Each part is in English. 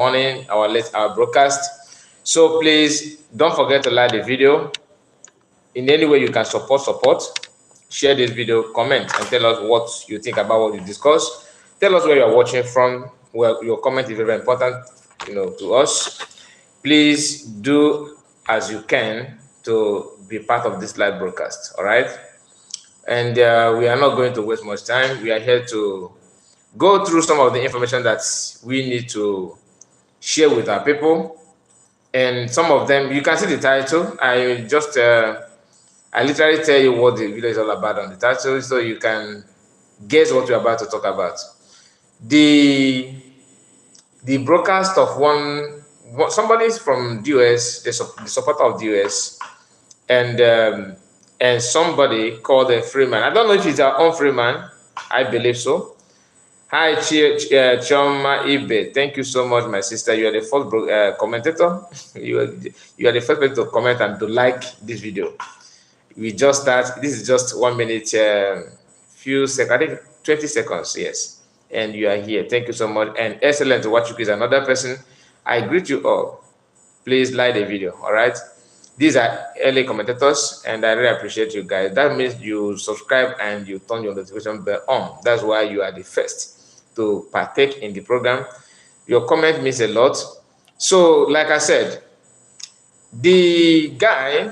morning, our broadcast. So please don't forget to like the video. In any way you can support. Share this video, comment, and tell us what you think about what you discussed. Tell us where you are watching from. Well, your comment is very important, to us. Please do as you can to be part of this live broadcast. All right. And we are not going to waste much time. We are here to go through some of the information that we need to share with our people. And some of them, you can see the title. I literally tell you what the video is all about on the title, so you can guess what we're about to talk about. The broadcast of somebody from the US, the supporter of the US, and somebody called a Freeman. I don't know if it's our own Freeman. I believe so. Hi, Choma Ibe. Thank you so much, my sister. You are the first commentator. You are the first person to comment and to like this video. We just start. This is just 1 minute, few seconds. I think 20 seconds. Yes, and you are here. Thank you so much. And excellent to watch you. Is another person. I greet you all. Please like the video. All right. These are early commentators, and I really appreciate you guys. That means you subscribe and you turn your notification bell on. That's why you are the first to partake in the program. Your comment means a lot. So, like I said, the guy,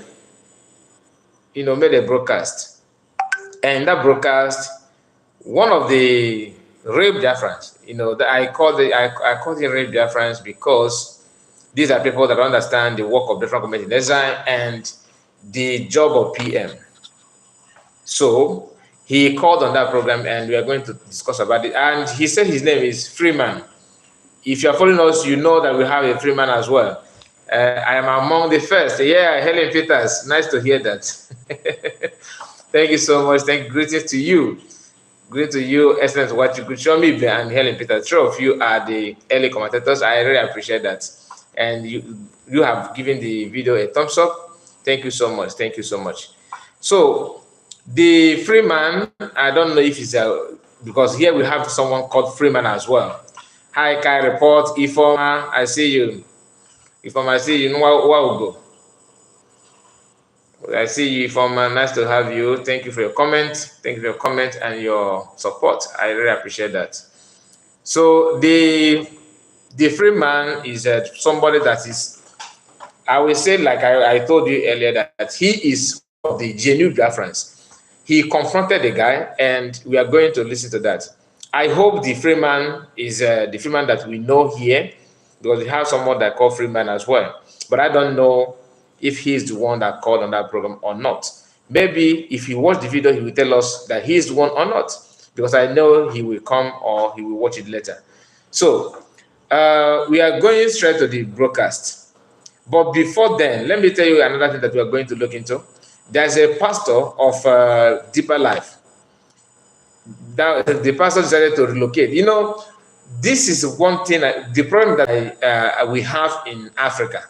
made a broadcast, and that broadcast, one of the rape Biafrans, that I call him rape Biafrans because these are people that understand the work of different community design and the job of PM. So he called on that program, and we are going to discuss about it. And he said his name is Freeman. If you are following us, you know that we have a Freeman as well. I am among the first. Yeah, Helen Peters. Nice to hear that. Thank you so much. Greetings to you. Great to you. Excellent to watch you. Good show me and Helen Peters. Three of you are the early commentators. I really appreciate that. And you have given the video a thumbs up. Thank you so much. Thank you so much. So the Freeman, I don't know if he's because here we have someone called Freeman as well. Hi, Kai Report, Ifoma, I see you. Ifoma, I see you. Wow. I see you, Ifoma. Nice to have you. Thank you for your comment. Thank you for your comment and your support. I really appreciate that. So the Freeman is somebody that is, I will say, like I told you earlier, that he is of the genuine Biafrans. He confronted the guy, and we are going to listen to that. I hope the Freeman is the Freeman that we know here, because we have someone that called Freeman as well. But I don't know if he's the one that called on that program or not. Maybe if he watched the video, he will tell us that he is the one or not, because I know he will come or he will watch it later. So we are going straight to the broadcast. But before then, let me tell you another thing that we are going to look into. There's a pastor of Deeper Life. The pastor decided to relocate. This is one thing, the problem that we have in Africa.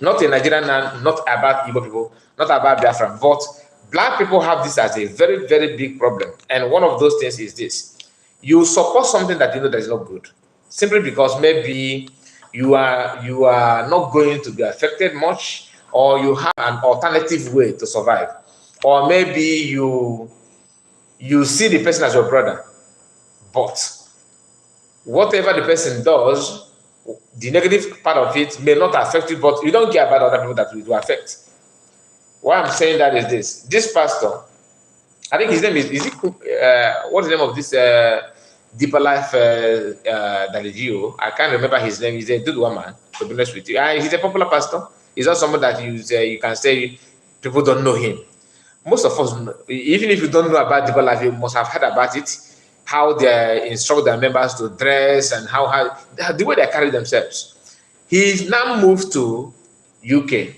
Not in Nigeria now, not about Igbo people, not about Biafra, but black people have this as a very, very big problem. And one of those things is this. You support something that you know that is not good, simply because maybe you are not going to be affected much, or you have an alternative way to survive, or maybe you see the person as your brother, but whatever the person does, the negative part of it may not affect you, but you don't care about other people that it will affect. Why I'm saying that is this pastor, I think his name is what's the name of this Deeper Life Daligio? I can't remember his name. He's a good woman, to be honest with you. He's a popular pastor. He's not someone that you can say people don't know him. Most of us, even if you don't know about Deeper Life, you must have heard about it, how they instruct their members to dress and how the way they carry themselves. He's now moved to UK.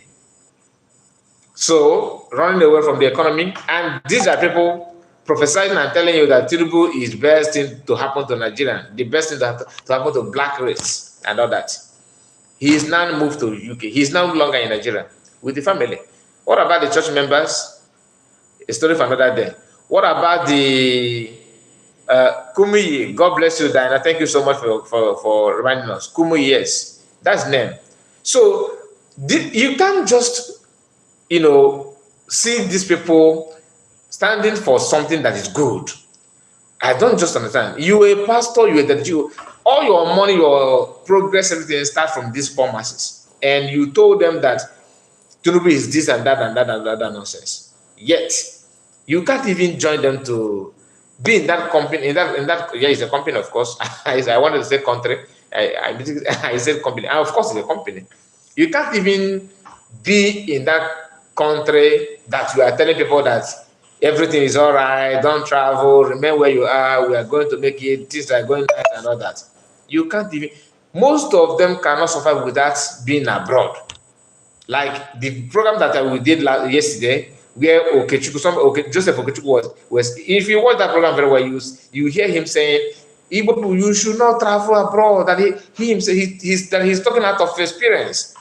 So, running away from the economy, and these are people prophesying and telling you that Tinubu is the best thing to happen to Nigeria, the best thing to happen to black race and all that. He's now moved to UK. He's no longer in Nigeria with the family. What about the church members? A story for another day. What about the Kumuyi, God bless you, Diana. Thank you so much for reminding us. Kumuyi, yes, that's name. So you can't just, see these people standing for something that is good. I don't just understand. You a pastor, you that you all your money, your progress, everything start from these poor masses, and you told them that Tinubu is this and that and that and that nonsense. Yet you can't even join them to be in that company. Yeah, it's a company, of course. I wanted to say country. I said company, and of course it's a company. You can't even be in that country that you are telling people that everything is all right, don't travel, remain where you are, we are going to make it, things are going nice and all that. You can't even, most of them cannot survive without being abroad. Like the program that we did yesterday, where Joseph Okechukwu was, if you watch that program very well, you hear him saying, Igbo people, you should not travel abroad. That he's talking out of experience.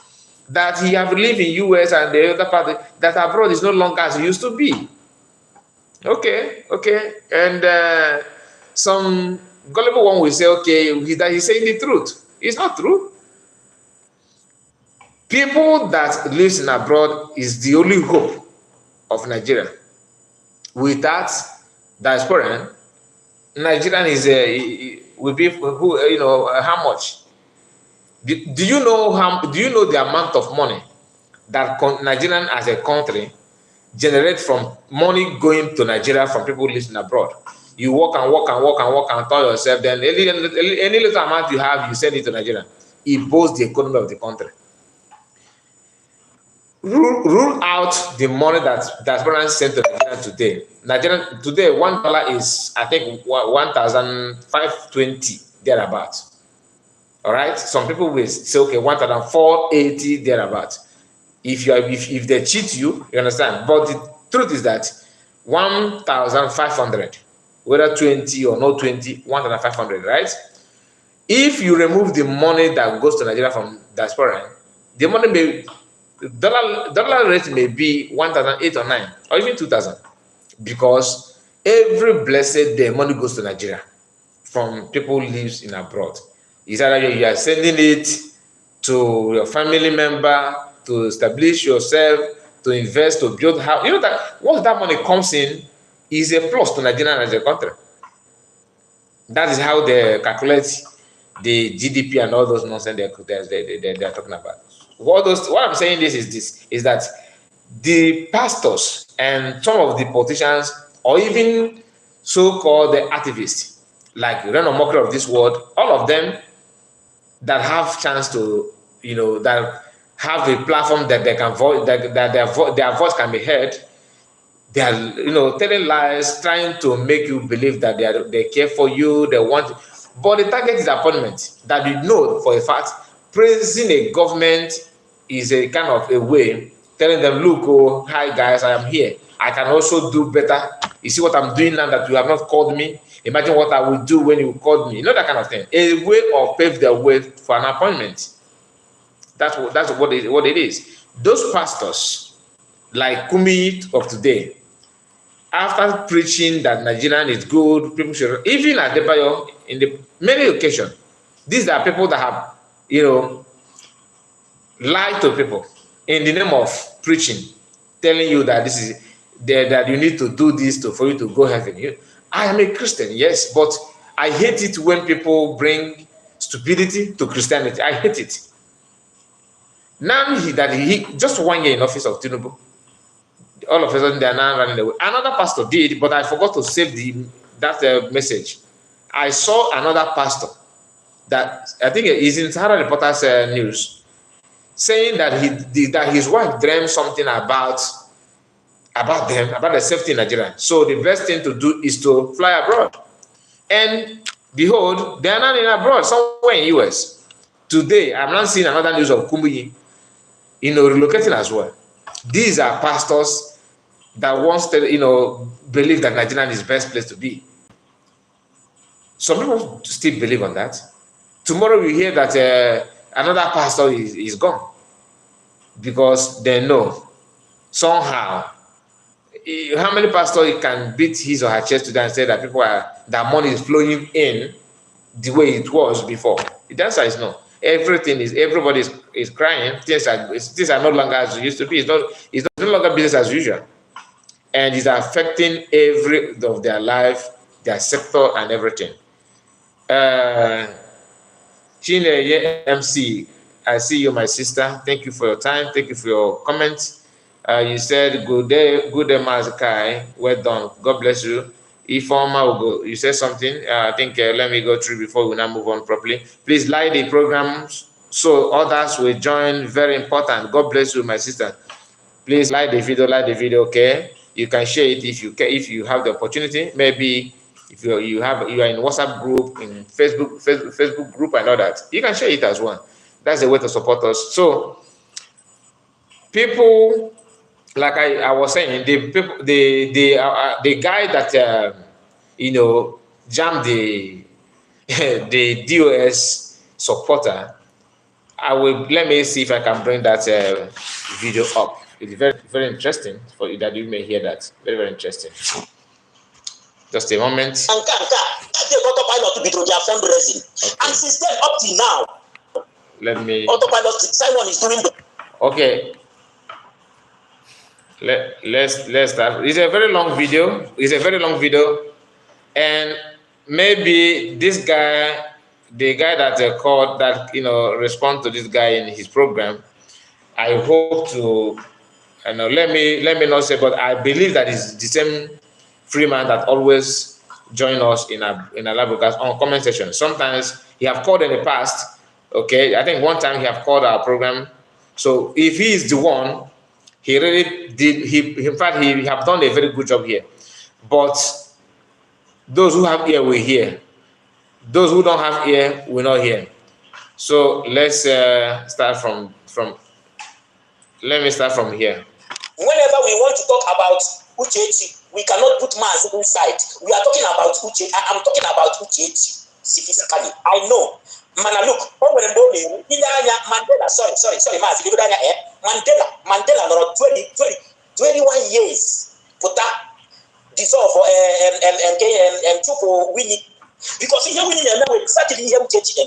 That he have lived in US and the other part, that abroad is no longer as it used to be. Okay. And some gullible one will say, okay, he's saying the truth. It's not true. People that lives in abroad is the only hope of Nigeria. Without diaspora, Nigerian will be how much? Do you know the amount of money that Nigerian as a country generate from money going to Nigeria from people living abroad? You work and tell yourself, then any little amount you have, you send it to Nigeria. It boosts the economy of the country. Rule out the money that diaspora sent to Nigeria today. Nigeria today, $1 is, I think, 1,520 thereabouts. All right. Some people will say, okay, 1,480 thereabouts. If they cheat you, you understand. But the truth is that 1,500, whether 20 or no 20, 1,500, right? If you remove the money that goes to Nigeria from diaspora, the money may dollar rate may be 1,008 or 9 or even 2,000, because every blessed day money goes to Nigeria from people who lives in abroad. Is either you are sending it to your family member to establish yourself, to invest, to build house. You know that once that money comes in, is a plus to Nigeria as a country. That is how they calculate the GDP and all those nonsense they are talking about. What I'm saying is that the pastors and some of the politicians, or even so-called the activists, like Renan Mokri of this world, all of them that have chance to, that have a platform that they can voice, that their voice can be heard, they are, telling lies, trying to make you believe that they care for you, they want, but the target is appointment. That you know for a fact, praising a government is a kind of a way telling them, look, oh, hi guys, I am here. I can also do better. You see what I'm doing now that you have not called me. Imagine what I will do when you called me. That kind of thing. A way of pave the way for an appointment. That's what it is. Those pastors, like Kumi of today, after preaching that Nigerian is good, people should, even at Debayo, in the many occasions, these are people that have, lied to people in the name of preaching, telling you that that you need to do this for you to go heaven. I am a Christian, yes, but I hate it when people bring stupidity to Christianity. I hate it. Now he just 1 year in office of Tinubu, all of a sudden they are now running away. Another pastor did, but I forgot to save that message. I saw another pastor that I think is in Sahara Reporters news, saying that his wife dreamed something about the safety in Nigeria. So the best thing to do is to fly abroad. And behold, they are not in abroad, somewhere in US. Today, I'm not seeing another news of Kumuyi, relocating as well. These are pastors that wants to, believe that Nigeria is the best place to be. Some people still believe on that. Tomorrow we hear that another pastor is gone, because they know somehow how many pastors can beat his or her chest today and say that that money is flowing in the way it was before? The answer is no. Everybody is crying. Things are no longer as it used to be. It's no longer business as usual, and it's affecting every of their life, their sector, and everything. Chineye MC, I see you, my sister. Thank you for your time. Thank you for your comments. You said good day, Mazakai. Well done. God bless you. Ifoma Ugo, you said something. I think let me go through before we now move on properly. Please like the program so others will join. Very important. God bless you, my sister. Please like the video. Okay, you can share it if you have the opportunity. Maybe if you are in WhatsApp group, in Facebook group, and all that, you can share it as well. That's the way to support us. So people, like I was saying, the guy that jammed the the DOS supporter. Let me see if I can bring that video up. It's very, very interesting for you that you may hear that. Very, very interesting. Just a moment. They autopilot to be through their fundraising. Okay. And since then up till now, let me. Autopilot. Simon is doing. Okay. Let's start. It's a very long video. And maybe this guy, the guy that called that respond to this guy in his program, I hope to let me not say, but I believe that it's the same Freeman that always join us in a live broadcast on comment section. Sometimes he have called in the past. Okay, I think one time he have called our program. So if he is the one, he really did. In fact, he have done a very good job here. But those who have ear will hear. Those who don't have ear will not hear. So let's start from. Let me start from here. Whenever we want to talk about Uchechi, we cannot put Maz inside. We are talking about Uchechi. I'm talking about Uchechi specifically. I know. Man, look. Mandela. Sorry, Maz. Mandela. No, 21 years. Put that. Dissolve and for winning. Because here winning and now exactly here Uchechi.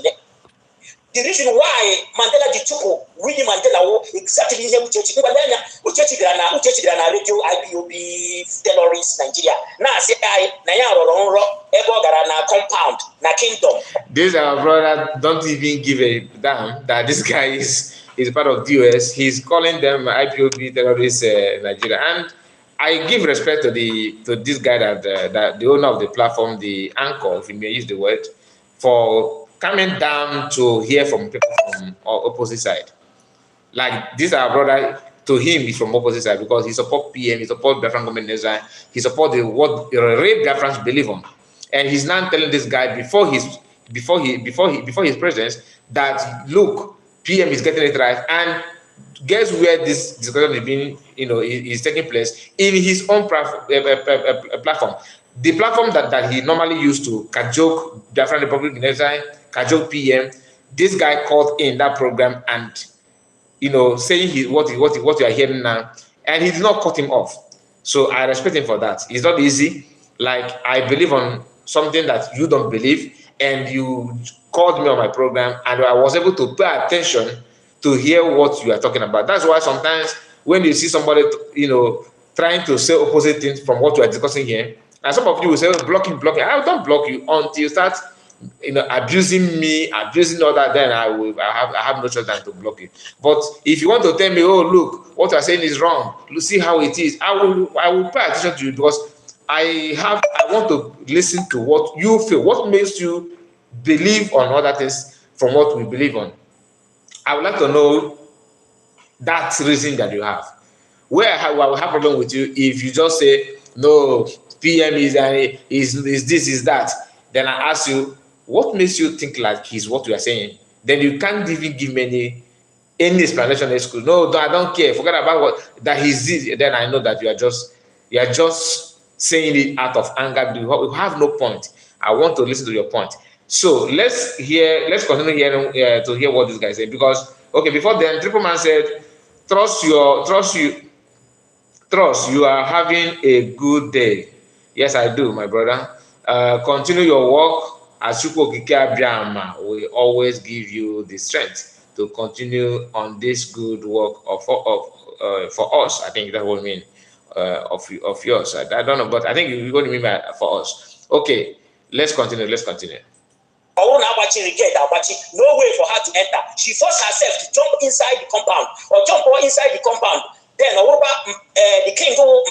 The reason why Mandela did Winnie Mandela exactly here Uchechi Grana radio IPOB terrorist Nigeria. Now say compound na kingdom. This our brother don't even give a damn that this guy is part of DOS. He's calling them IPOB terrorist Nigeria, and I give respect to this guy that the owner of the platform, the anchor, if you may use the word, for coming down to hear from people from opposite side. Like this our brother, to him is from opposite side because he support PM, he support Biafran government design, he support what rape Biafrans believe on, and he's now telling this guy before his presence that look, PM is getting it right, and guess where this discussion is being is taking place in his own platform. The platform that he normally used to cajole Biafran Republic in exile, cajole PM, this guy called in that program and saying what you are hearing now, and he did not cut him off. So I respect him for that. It's not easy. Like I believe on something that you don't believe, and you called me on my program, and I was able to pay attention to hear what you are talking about. That's why sometimes when you see somebody trying to say opposite things from what we are discussing here, and some of you will say, oh, blocking. I don't block you until you start abusing me, abusing other, then I have no choice than to block you. But if you want to tell me, oh look, what you are saying is wrong, see how it is, I will pay attention to you, because I want to listen to what you feel, what makes you believe on other things from what we believe on. I would like to know that reason that you have. Where I will have problem with you if you just say no, PM is this, is that. Then I ask you, what makes you think like he's what you are saying? Then you can't even give me any explanation in school. No, I don't care. Forget about what that he's this. Then I know that you are just saying it out of anger. You have no point. I want to listen to your point. So let's continue hearing to hear what this guy said, because okay, before then, Triple Man said, trust you. Trust, you are having a good day. Yes, I do, my brother. Continue your work. As Abiyama will always give you the strength to continue on this good work for us. I think that will mean of yours. I don't know, but I think you're going to mean by for us. Okay, let's continue. Let's continue. No way for her to enter. She forced herself to jump inside the compound or jump inside the compound. Then the king go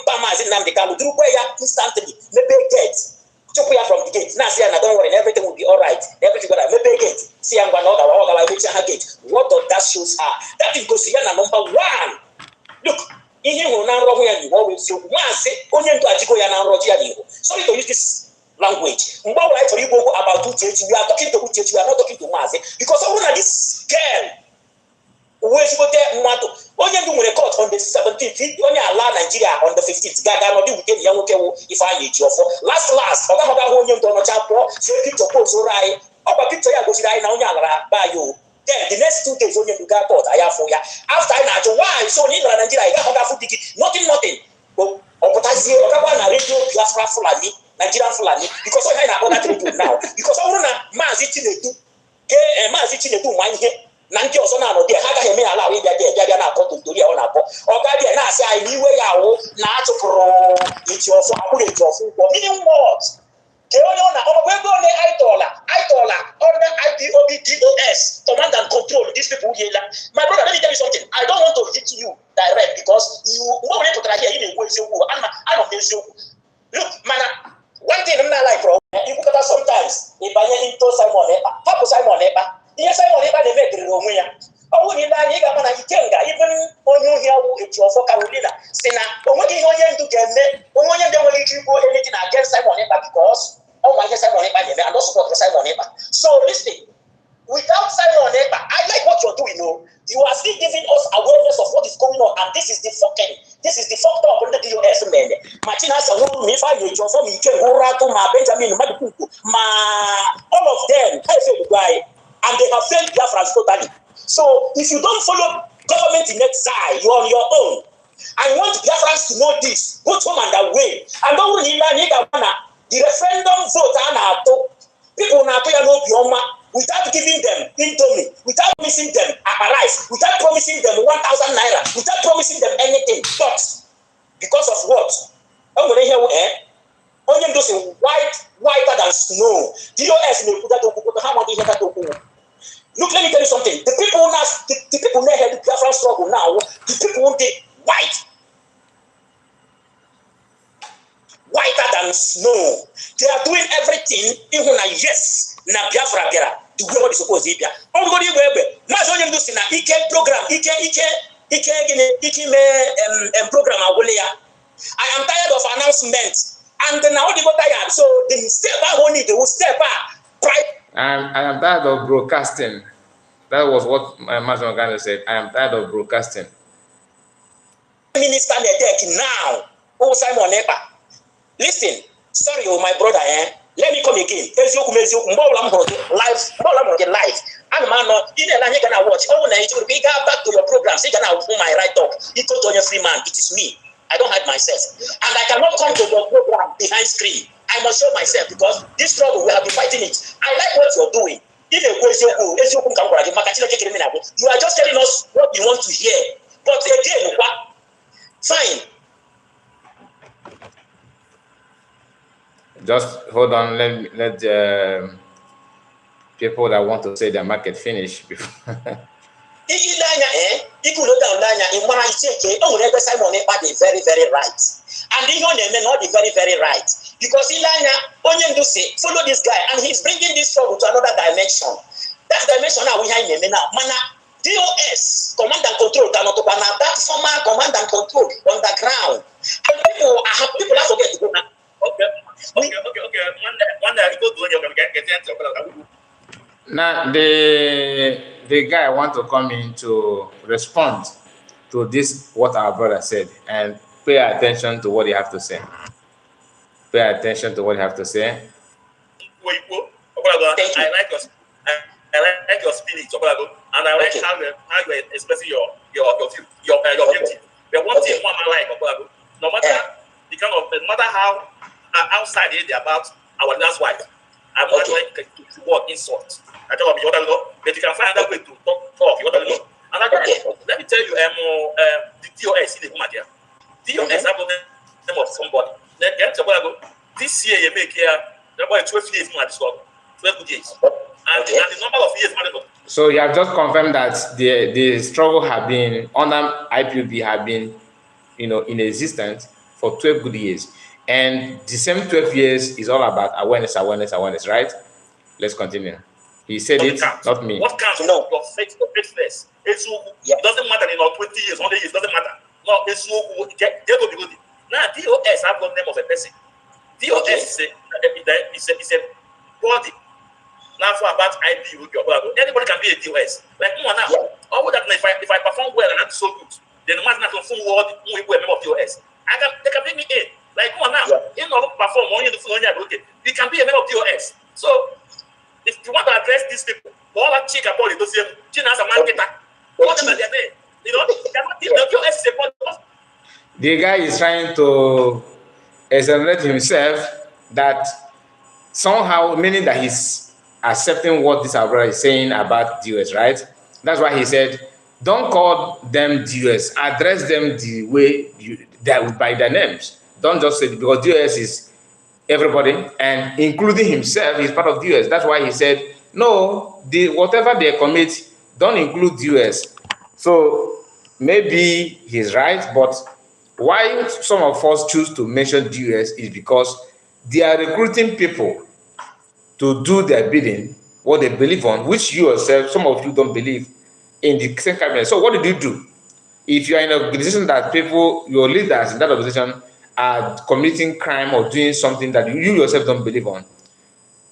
instantly. Maybe gate. Chop her from the gate. Now see, don't worry, everything will be all right. Everything will be maybe gate. See, I'm going to her gate. What does that shows her? That is because number one. Look, in him will now you always so once only to Ajiko Yana Rogia. Sorry to use this language. About Uchechi, we are talking to Uchechi, we are not talking to Mazi. Because I want this girl. Where she go there, Mato. Only do record on the 17th, only allow Nigeria on the 15th. Gaga, no, we get young if I need you for last, Oga Home Donald Chapo, so picture post right. Oba picture ya go see right now, by you. Then the next 2 days, only you got caught. I have for ya. After I know why, so in Nigeria, I got food ticket, nothing. But Opotasi, Oga, radio, Biafra, Fulani. Nigerian Fulani, because I have other to do now. Because I want to Mazi Chinedu, Mazi Chinedu, mine here. Nanki also now, they had a mere allowing that they are not going to do your own apple. Or Guardian, I say, I knew where I will not to grow. It's your food, it's your food. Meaning what? We're going to ITOLA, under IPOB DOS, command and control. These people here. My brother, let me tell you something. I don't want to hit you direct because you want to try here in a way. I'm not this. Look, man. One thing I'm not like, bro, you look at sometimes, if I into Simon Epa, Papa Simon Epa, yes, Simon Epa, they make the Romania. Oh, you know, you got one even on you here, it's your for Carolina. Sina, but what do you want to get me? When you don't want to go anything against Simon Epa because, oh, my Simon Epa, and also support Simon Epa. So, listen, without Simon Epa, I like what you're doing, no? You are still giving us awareness of what is going on, and this is the fucked up under the US man. Martina Samu, if I need your from me, Benjamin, all of them, I feel guy, and they have failed Biafra totally. So if you don't follow government in exile, you're on your own. I want Biafrans to know this. Go home and away. And don't need the referendum vote, people now no without giving them indomie, without promising them rice, without promising them 1,000 naira, without promising them anything. But because of what? I'm going to hear only those whiter than snow. DOS may put that to how much that to look, let me tell you something. The people now, the people now have the Biafran struggle now. The people want it whiter than snow. They are doing everything, even like yes, na Biafra Biafra. The way what is supposed to be. Everybody webe. Now so you do see na program, program awulia. I am tired of announcements, and now they got tired. So the step only they will step up. I am tired of broadcasting. That was what my master organizer said. I am tired of broadcasting. Minister Nedek now. Oh, Simon Epa. Listen, sorry, my brother, let me come again. Live. And man, you can watch. Oh, now it will be back to your program. So you can open my right talk. Equal to your Freeman. It is me. I don't hide myself. And I cannot come to your program behind screen. I must show myself because this struggle, we have been fighting it. I like what you're doing. You are just telling us what we want to hear. But again, fine. Just hold on. Let people that want to say their market finish before. Very, very right. And may not be very, very right. Because follow this guy, and he's bringing this trouble to another dimension. That dimension now we have now. Mana DOS, command and control, cannot open that former command and control on the ground. And people have forget to go now. Okay. Now the guy want to come in to respond to this what our brother said and pay attention to what he have to say. Pay attention to what you have to say. I like your spirit, and I like how you are expressing your beauty. The one thing I like, no matter the kind of, no matter how outside they about our leader's wife, I'm not going to word insult. I tell you what I know, but you can find another way to talk. You what I know. And again, let me tell you, the DOS in the woman there. DOS have the name of somebody. Then this year you make here about 12 years more at this level. 12 good years. And the number of years more. So you have just confirmed that the struggle have been under IPOB have been, in existence for 12 good years, and the same 12 years is all about awareness, right? Let's continue. He said it, not me. What counts? No, your faith first. It doesn't matter in 20 years, 100 years, doesn't matter. No, it's now DOS have the name of a person. DOS is a body. Now for about IPOB, anybody can be a DOS. Like now, all that if I perform well and I'm so good, then the man not perform well, we will member of DOS. They can bring me in. Like now, in order to perform only the phone, okay, you can be a member of DOS. So if you want to address these people, all that chick about it, those as a marketer, whatever their name, the DOS is a body. The guy is trying to exonerate himself that somehow, meaning that he's accepting what this brother is saying about DOS, right? That's why he said, don't call them DOS, address them the way by their names. Don't just say, because DOS is everybody, and including himself, he's part of DOS. That's why he said, no, whatever they commit, don't include DOS. So maybe he's right, but why some of us choose to mention DOS is because they are recruiting people to do their bidding, what they believe on, which you yourself, some of you don't believe in the same cabinet. So what did you do? If you are in an organization that people, your leaders in that organization are committing crime or doing something that you yourself don't believe on,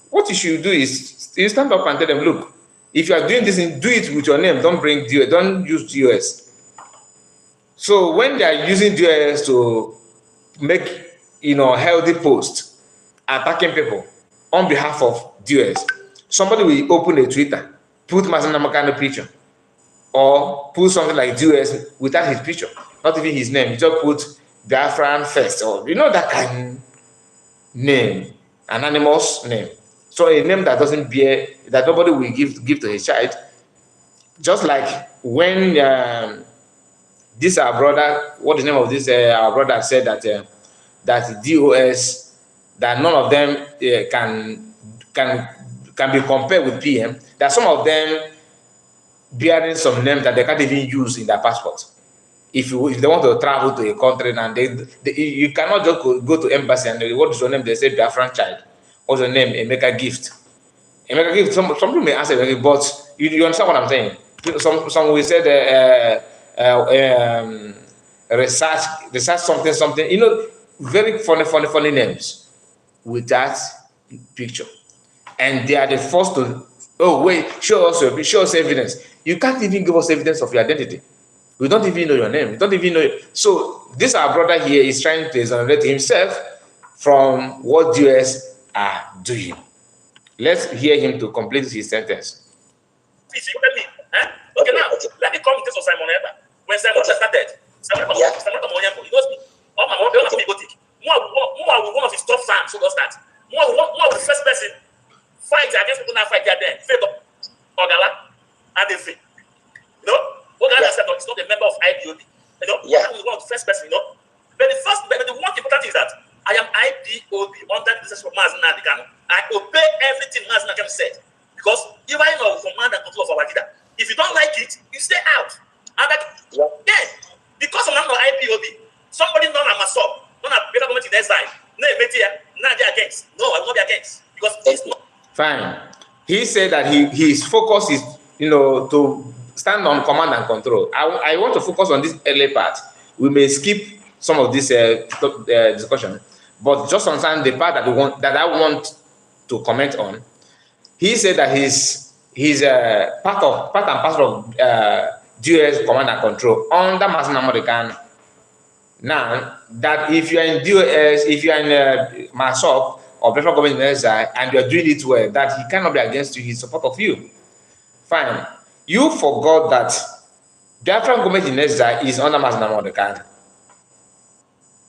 what you should do is you stand up and tell them, look, if you are doing this, do it with your name. Don't bring DOS, don't use DOS. So when they are using DOS to make, healthy posts, attacking people on behalf of DOS, somebody will open a Twitter, put Masanamakano picture, or put something like DOS without his picture, not even his name. He just put Biafra first, or that kind of name, anonymous name. So a name that doesn't bear, that nobody will give to his child. Just like when this our brother, what is the name of this our brother said that DOS, that none of them can be compared with PM. That some of them bearing some names that they can't even use in their passport. If they want to travel to a country, and you cannot just go to embassy and what is your name? They say Biafran child. What's your name? Emeka Gift. Emeka Gift. Some people may answer, but you understand what I'm saying. Some will say research something. Very funny names with that picture, and they are the first to. Oh wait, show us evidence. You can't even give us evidence of your identity. We don't even know your name. We don't even know. So this our brother here is trying to exonerate himself from what DOS are doing. Let's hear him to complete his sentence. Okay, now let me come to this of Simon Eba. When Simon started, Simon he knows me. All my one of his top fans who does that. More of the first person fight against people that fight there. Faith of Ogala and they fail. Ogala is not a member of IPOB. One of the first person, But the one important thing is that I am IPOB under the decision of Mazna Dikano. I obey everything Mazna said. Because even command and control of our leader. If you don't like it, you stay out. And because I'm not IPOB, somebody known as myself, known as better government in their side, no, they're against. No, I will not be against. Because it's not. Fine. He said that his focus is, to stand on command and control. I want to focus on this early part. We may skip some of this discussion, but just understand the part that I want to comment on. He said that he's part and parcel of DOS command and control under Masina American. Now that if you are in DOS, if you are in MASOP or Biafra government in SI and you are doing it well, that he cannot be against you, he's support of you. Fine. You forgot that Biafra government in SI is under Masina American.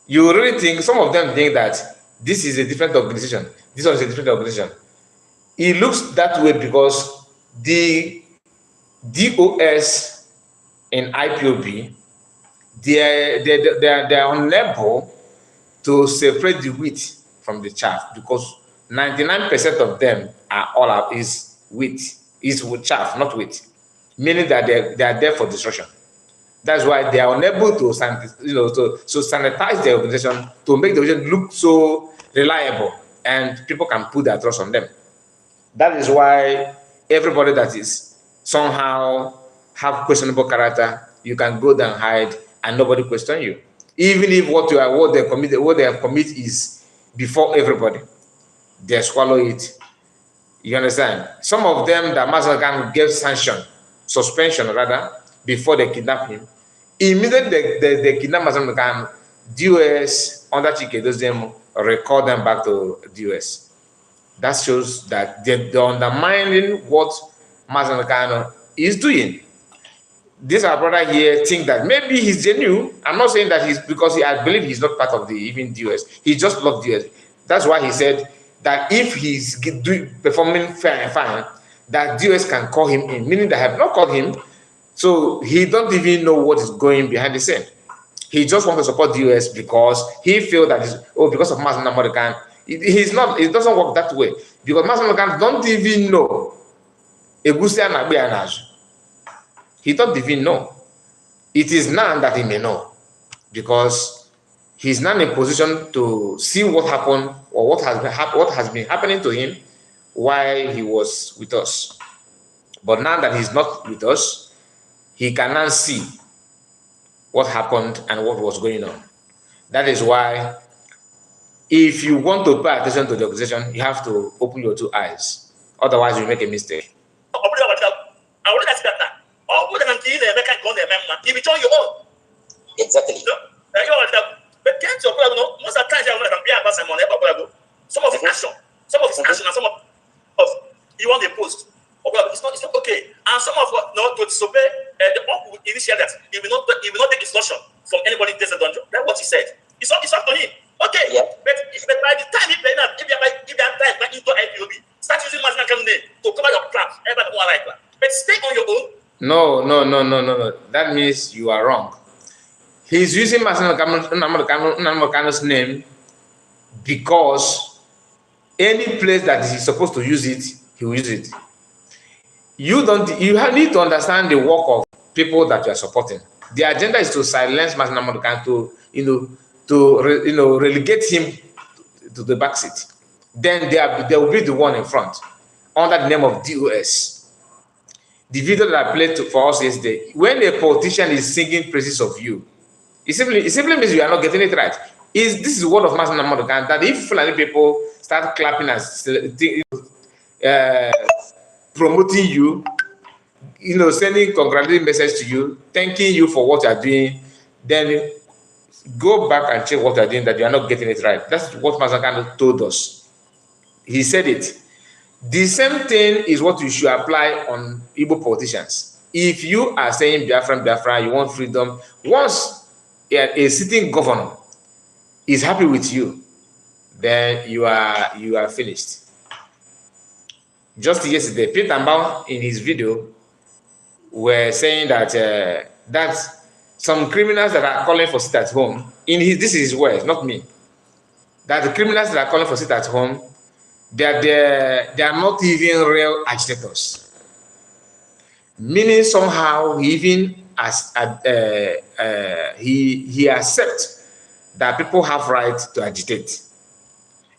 You really think, some of them think that this is a different organization, this one is a different organization. It looks that way because the DOS in IPOB, they're unable to separate the wheat from the chaff, because 99% of them are all out is wheat, is with chaff, not wheat, meaning that they are there for destruction. That's why they are unable to sanitize the organization, to make the organization look so reliable and people can put their trust on them. That is why everybody that is somehow have questionable character, you can go there and hide and nobody question you. Even if what they have committed is before everybody, they swallow it. You understand? Some of them that Mazagan gave suspension rather, before they kidnap him. Immediately they kidnap Mazagan, DOS under Chike, those them recall them back to DOS. That shows that they're undermining what Mazagan is doing. This our brother here think that maybe he's genuine. I'm not saying that he's, because I believe he's not part of the even DOS. He just loved DOS. That's why he said that if he's performing fair and fine, that DOS can call him in, meaning they have not called him, so he don't even know what is going behind the scene. He just wants to support DOS because he feels that because of Mazen American. He's not. It doesn't work that way, because Mazen American don't even know Egusia Nagbe Anaj. He don't even know. It is now that he may know, because he's not in position to see what happened or what has been happening to him while he was with us. But now that he's not with us, he cannot see what happened and what was going on. That is why, if you want to pay attention to the organization, you have to open your two eyes. Otherwise, you make a mistake. Exactly. But can't you most of the time some of his action, and some of you want the post. It's not okay. And some of to disobey the uncle initiated that he will not take instruction from anybody in the dungeon. That's what he said. It's up to him. Okay. Yeah. But by the time he played that, if you have time back into IPOB, start using Mazinaka's name to cover your traps. Everybody more like that. But stay on your own. No. That means you are wrong. He's using Mazinaka's name because any place that he's supposed to use it, he will use it. You need to understand the work of people that you are supporting. The agenda is to silence Mazinaka's, to relegate him to the back seat. Then there will be the one in front under the name of DOS. The video that I played for us yesterday, when a politician is singing praises of you, it simply means you are not getting it right. This is word of Master Namadokan, that if Fulani people start clapping and promoting you, sending congratulatory message to you, thanking you for what you are doing, then go back and check what you are doing, that you are not getting it right. That's what Master Kano told us. He said it. The same thing is what you should apply on Igbo politicians. If you are saying Biafra, you want freedom, once a sitting governor is happy with you, then you are finished. Just yesterday, Peter Mbao in his video were saying that some criminals that are calling for sit at home, this is his words, not me, that the criminals that are calling for sit at home, they are not even real agitators. Meaning somehow he accepts that people have right to agitate,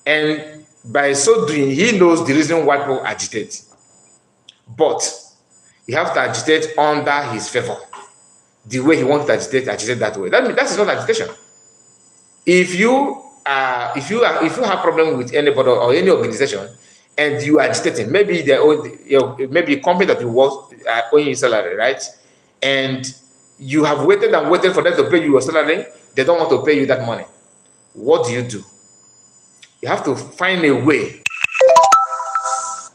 and by so doing, he knows the reason why people agitate. But you have to agitate under his favor. The way he wants to agitate that way. That is not agitation. If you have problem with anybody or any organization and you are agitating, maybe maybe a company that you work owing you salary, right? And you have waited and waited for them to pay you your salary. They don't want to pay you that money. What do? You have to find a way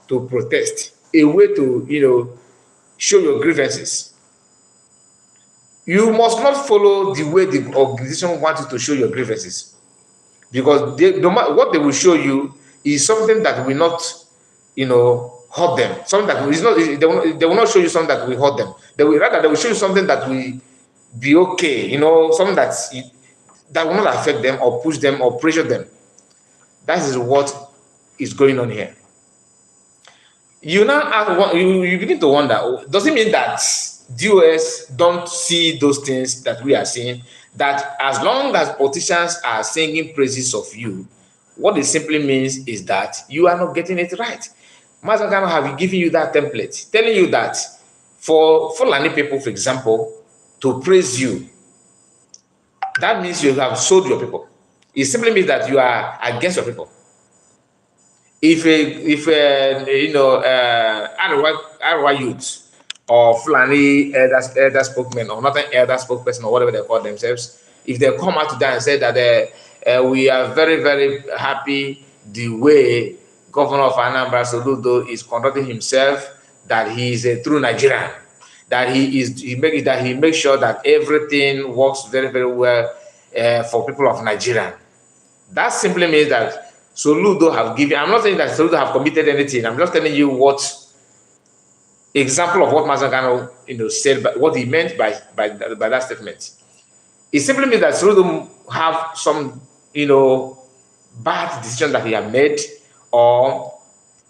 to protest, a way to show your grievances. You must not follow the way the organization wants you to show your grievances, because what they will show you is something that will not, hurt them. Something that is not. They will not show you something that will hurt them. They will show you something that will be okay. Something that will not affect them or push them or pressure them. That is what is going on here. You now you begin to wonder, does it mean that DOS don't see those things that we are seeing? That as long as politicians are singing praises of you, what it simply means is that you are not getting it right. Master Kano have given you that template, telling you that for Fulani people, for example, to praise you, that means you have sold your people. It simply means that you are against your people. If Arwa youth or Fulani elder spokesman or not an elder spokesperson or whatever they call themselves, if they come out to that and say that we are very, very happy the way Governor of Anambra Soludo is conducting himself, that he is a true Nigerian, that he makes sure that everything works very, very well for people of Nigeria. That simply means that Soludo have given. I'm not saying that Soludo have committed anything. I'm just telling you what example of what Mazangano said, what he meant by that statement. It simply means that Soludo have some bad decision that he have made or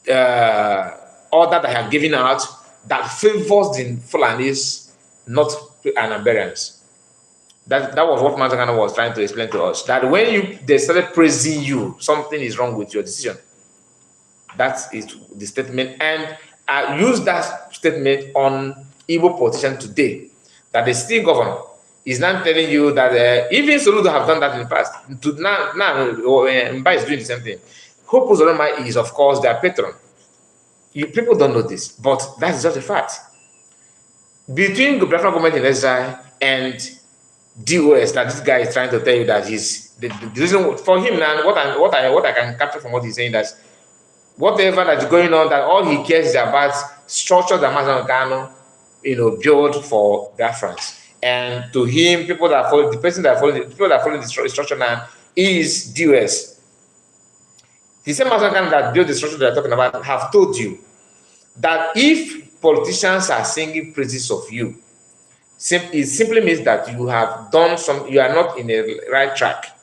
order that he have given out that favors the Fulanis, not Anambarians. That was what Mazangano was trying to explain to us. That when they started praising you, something is wrong with your decision. That is the statement. And I use that statement on Igbo politician today, that the state governor is now telling you that even Soludo have done that in the past. Now Mba is doing the same thing. Hope Uzodinma is, of course, their patron. People don't know this, but that is just a fact. Between the Biafra government in exile and DOS, that this guy is trying to tell you that he's the reason for him now. What I can capture from what he's saying, that whatever that's going on, that all he cares is about structure that Mazangano, build for Biafrans. And to him, people that follow the structure now is DOS. The same Mazangano that built the structure they're talking about have told you that if politicians are singing praises of you, it simply means that you have done you are not in the right track.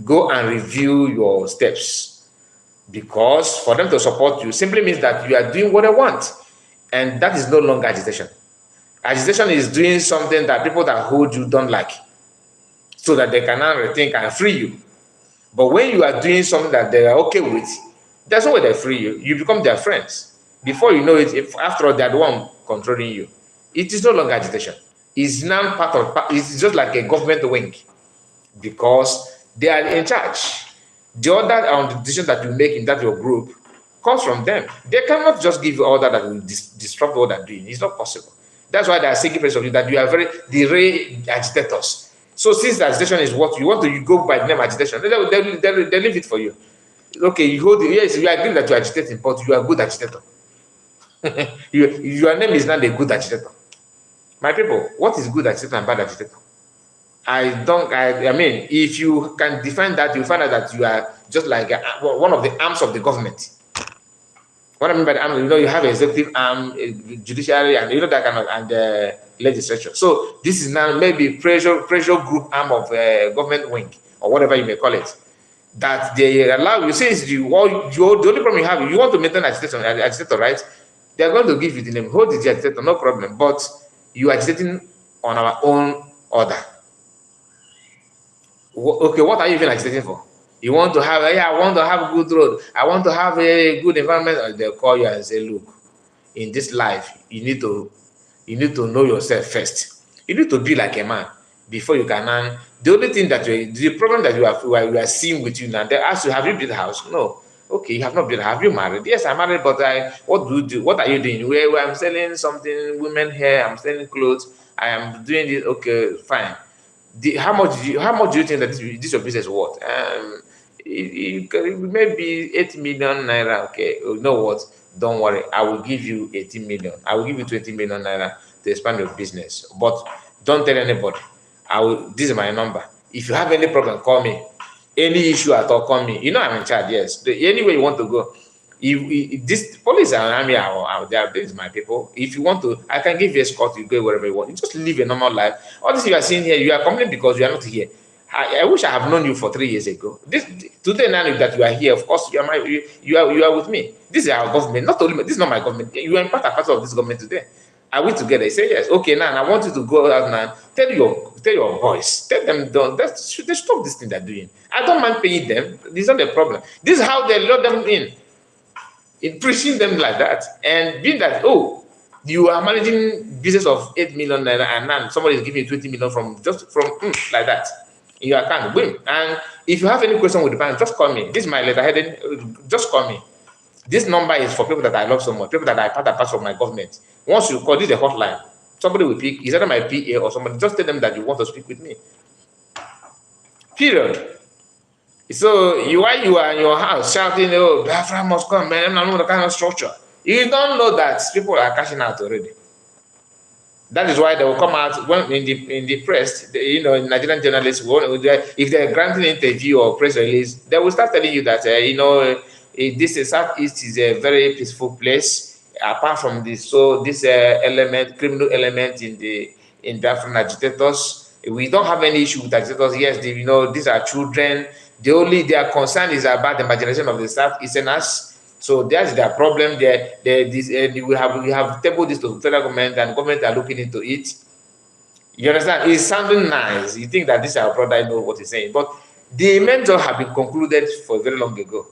Go and review your steps, because for them to support you simply means that you are doing what they want, and that is no longer agitation. Agitation is doing something that people that hold you don't like, so that they can now rethink and free you. But when you are doing something that they are okay with, there's no way they free you. You become their friends. Before you know it, after all, they're the one controlling you. It is no longer agitation. It's now it's just like a government wing, because they are in charge. The order on the decision that you make in that your group comes from them. They cannot just give you order that will disrupt what they're doing. It's not possible. That's why they are seeking praise of you, that you are the real agitators. So since the agitation is what you want to, you go by the name agitation. They leave it for you. Okay, yes, you agree that you are agitating, but you are a good agitator. Your name is not a good agitator. My people, what is good agitator and bad agitator? I mean, if you can define that, you find out that you are just like one of the arms of the government. What I mean by the arm, you have executive arm, judiciary, and that kind of, and legislature. So this is now maybe pressure group arm of government wing, or whatever you may call it, that they allow you. Since the only problem you have, you want to maintain agitator, right? They are going to give you the name. Hold the agitator, no problem. But you are agitating on our own order. Okay, what are you even agitating for? You want to have, I want to have a good road. I want to have a good environment. They'll call you and say, look, in this life, you need to know yourself first. You need to be like a man before you can earn. The only thing that the problem that you are seeing with you now, they ask you, have you built a house? No. Okay, you have not built. Have you married? Yes, I'm married, but what do you do? What are you doing? Where I'm selling something, women hair, I'm selling clothes, I am doing this. Okay, fine. How much do you think that this your business worth? It may be 8 million naira. Okay, you know what? Don't worry, I will give you 18 million. I will give you 20 million naira to expand your business. But Don't tell anybody. This is my number. If you have any problem, call me. Any issue at all, call me. You know I'm in charge, yes. Anywhere you want to go. If this police and army are out there, this is my people. If you want to, I can give you a escort, you go wherever you want. You just live a normal life. All this you are seeing here, you are complaining because you are not here. I wish I have known you for 3 years ago. Today now that you are here, of course you are with me. This is our government, not only this is not my government. You are in part of this government today. Are we together? He said yes. Okay, now I want you to go out now. Tell your boys. Tell them they stop this thing they're doing. I don't mind paying them. This is not the problem. This is how they let them in preaching them like that, and being that you are managing business of 8 million naira, and now somebody is giving you 20 million from like that in your account. Boom. And if you have any question with the bank, just call me. This is my letterhead. Just call me. This number is for people that I love so much, people that I part from my government. Once you call, this is a hotline. Somebody will pick. Is either my PA or somebody. Just tell them that you want to speak with me. Period. So while you are in your house shouting, "Oh, Biafra must come, man," I don't know the kind of structure. You don't know that people are cashing out already. That is why they will come out when in the press. Nigerian journalists, if they're granting an interview or press release, they will start telling you that this Southeast is a very peaceful place. Apart from this, criminal element in Biafran agitators, we don't have any issue with agitators. Yes, these are children. Their concern is about the marginalization of the Southeasterners. So that's their problem. We have tabled this to the federal government, and government are looking into it. You understand? It's sounding nice. You think that this our brother knows what he's saying, but the main job have been concluded for very long ago.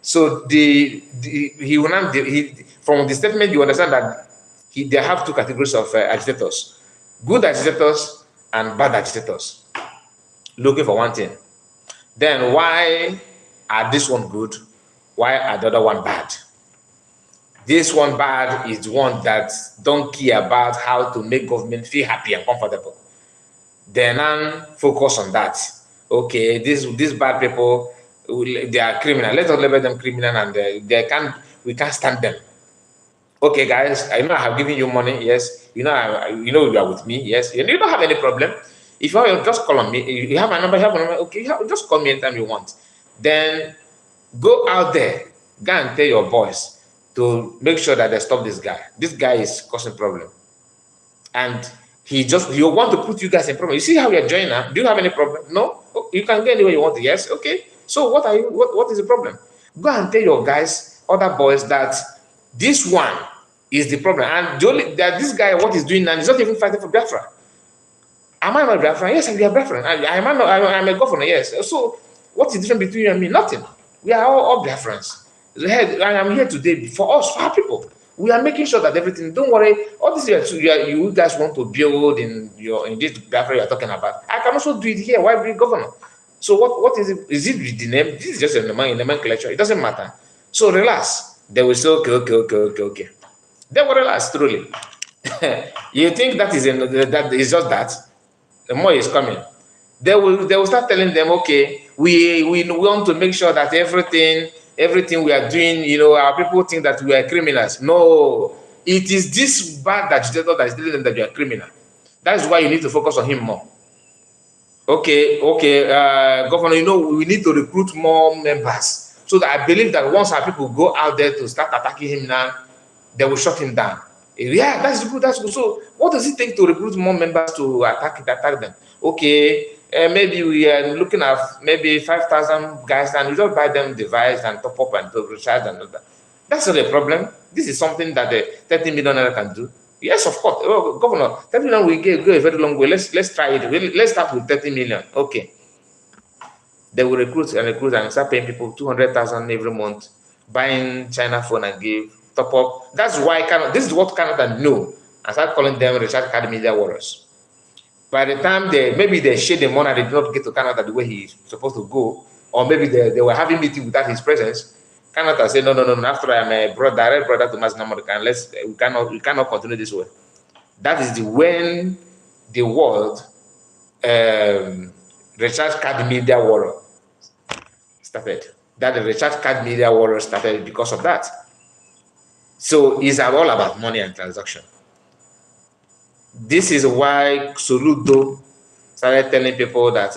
So from the statement you understand that they have two categories of agitators: good agitators and bad agitators. Looking for one thing. Then why are this one good? Why are the other one bad? This one bad is one that don't care about how to make government feel happy and comfortable. They now focus on that. Okay, these bad people, they are criminal. Let us label them criminal, and we can't stand them. Okay, guys, I know I have given you money. Yes, you are with me. Yes, you don't have any problem. If you have, just call on me. You have my number. You have my number. Okay, just call me anytime you want. Then go out there, go and tell your boys to make sure that they stop this guy. This guy is causing problem, and he want to put you guys in problem. You see how you're joining now? Do you have any problem? No, you can go anywhere you want to. Yes, okay. So what is the problem? Go and tell your guys, other boys, that this one is the problem, and that this guy, what he's doing now, is not even fighting for Biafra. Am I not Biafra? Yes, we are Biafra. I'm a governor. Yes. So what is the difference between you and me? Nothing. We are all Biafrans. I am here today for us, for our people. We are making sure that everything. Don't worry. All this you guys want to build in this Biafra you are talking about, I can also do it here. Why be governor? So what is it? Is it the name? This is just a nomenclature. It doesn't matter. So relax. They will say okay. They will relax truly. You think that is just that? The more is coming. They will start telling them, okay, we want to make sure that everything we are doing, our people think that we are criminals. No, it is this bad agitator that is telling them that you are criminal. That is why you need to focus on him more. Okay, Governor, we need to recruit more members. So that I believe that once our people go out there to start attacking him now, they will shut him down. Yeah, that's good. So what does it take to recruit more members to attack them? Okay, maybe we are looking at maybe 5,000 guys, and we just buy them device and top up and to recharge and all that. That's not a problem. This is something that the 30 million can do. Yes, of course. Oh, Governor, 30 million will go a very long way. Let's try it. Let's start with 30 million. Okay. They will recruit and start paying people 200,000 every month, buying China phone and give top up. That's why this is what Canada know, and start calling them recharge card media warriors. By the time they share the money, they did not get to Canada the way he's supposed to go, or maybe they were having meeting without his presence. Canada said, no. After I'm a direct brother to Mass American, we cannot continue this way. That is when the world recharge card media warrior started. That the recharge card media warrior started because of that. So it's all about money and transaction. This is why Soludo started telling people that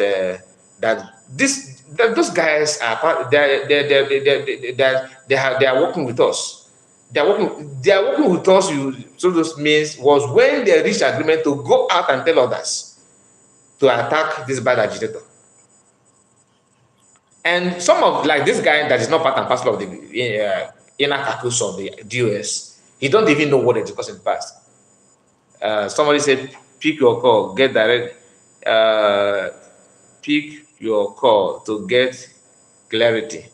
those guys are they are working with us. They are working with us. So this means was when they reached agreement to go out and tell others to attack this bad agitator. And some of like this guy that is not part and parcel of the inner caucus of the DOS, he don't even know what they discussed in the past. Somebody said, pick your call, get direct. Pick your call to get clarity.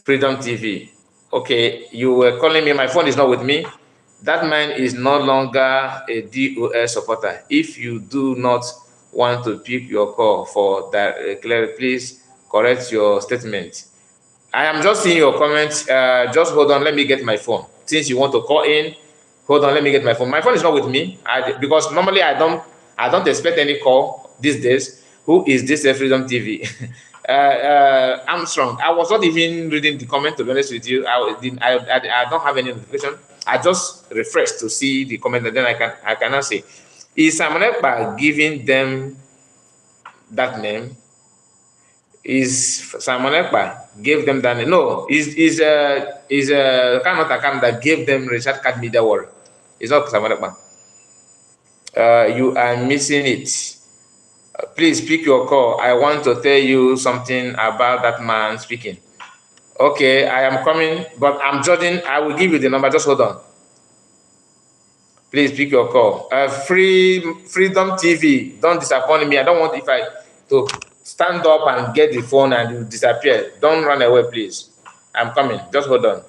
Freedom TV. Okay, you were calling me. My phone is not with me. That man is no longer a DOS supporter. If you do not want to pick your call for that, clarity, please correct your statement. I am just seeing your comments. Just hold on. Let me get my phone. Since you want to call in, hold on. Let me get my phone. My phone is not with me. Because normally I don't expect any call these days. Who is this Freedom TV? Armstrong. I was not even reading the comment, to be honest with you. I don't have any notification. I just refreshed to see the comment, and then I cannot say. Is Simon Ekpa giving them that name? Is Simon Ekpa gave them that name? No, is Kanota Khan that gave them Richard Card Media War. It's not Simon Ekpa. You are missing it. Please pick your call. I want to tell you something about that man speaking. Okay, I am coming, but I'm judging. I will give you the number. Just hold on. Please pick your call. Freedom TV. Don't disappoint me. I don't want to stand up and get the phone and you disappear. Don't run away, please. I'm coming. Just hold on.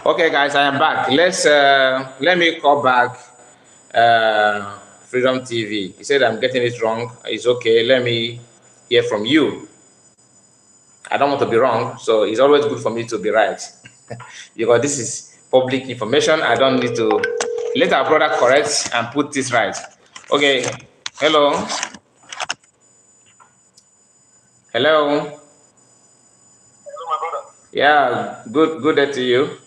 Okay, guys, I am back. Let me call back Freedom TV. He said I'm getting it wrong. It's okay. Let me hear from you. I don't want to be wrong, so it's always good for me to be right. Because this is public information. I don't need to let our brother correct and put this right. Okay. Hello. Hello. Hello, my brother. Yeah, good day to you.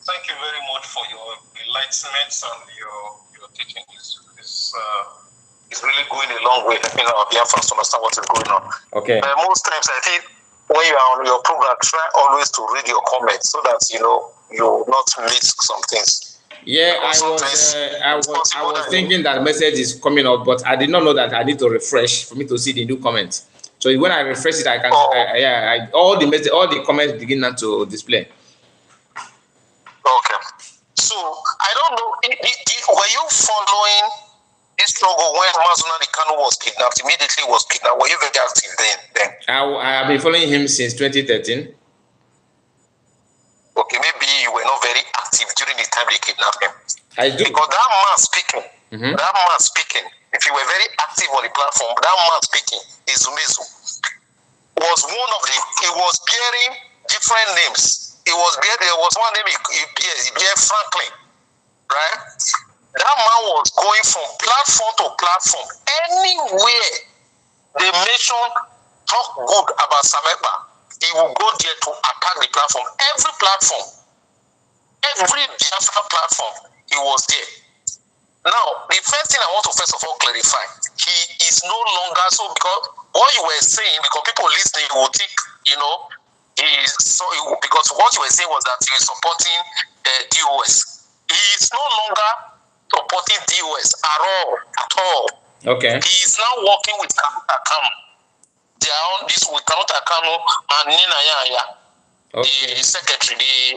Thank you very much for your enlightenment and your teaching. It's really going a long way, helping our Biafrans to understand what is going on. Okay. Most times, I think when you are on your program, try always to read your comments so that you will not miss some things. Yeah, I was thinking that message is coming up, but I did not know that I need to refresh for me to see the new comments. So when I refresh it, I can all the comments begin now to display. Okay. So I don't know. Were you following this struggle when Mazunani Kanu was kidnapped? Immediately was kidnapped. Were you very active then? I have been following him since 2013. Okay, maybe you were not very active during the time they kidnapped him. I do. Because that man speaking, if you were very active on the platform, that man speaking, Izumizu, was one of the, he was bearing different names. There was one name he bear Franklin, right? That man was going from platform to platform. Anywhere they mention talk good about Samekpa, he will go there to attack the platform. Every Biafra platform, he was there. Now, the first thing I want to first of all clarify, he is no longer so, because what you were saying, because people listening will think, because what you were saying was that he is supporting DOS. He is no longer supporting DOS at all. Okay. He is now working with Kanuta Kanu. They are on this with Kanuta Kanu and Nina Yaya, the secretary,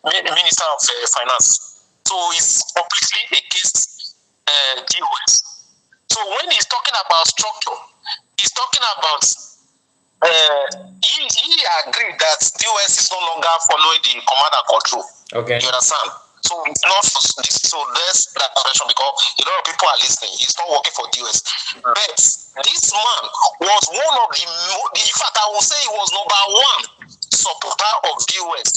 the Minister of Finance. So it's completely against DOS. So when he's talking about structure, he's talking about he agreed that DOS is no longer following the command and control. Okay. You understand? So it's not for this. So there's that question because a lot of people are listening. He's not working for DOS. But this man was one of the. In fact, I will say he was #1 supporter of DOS.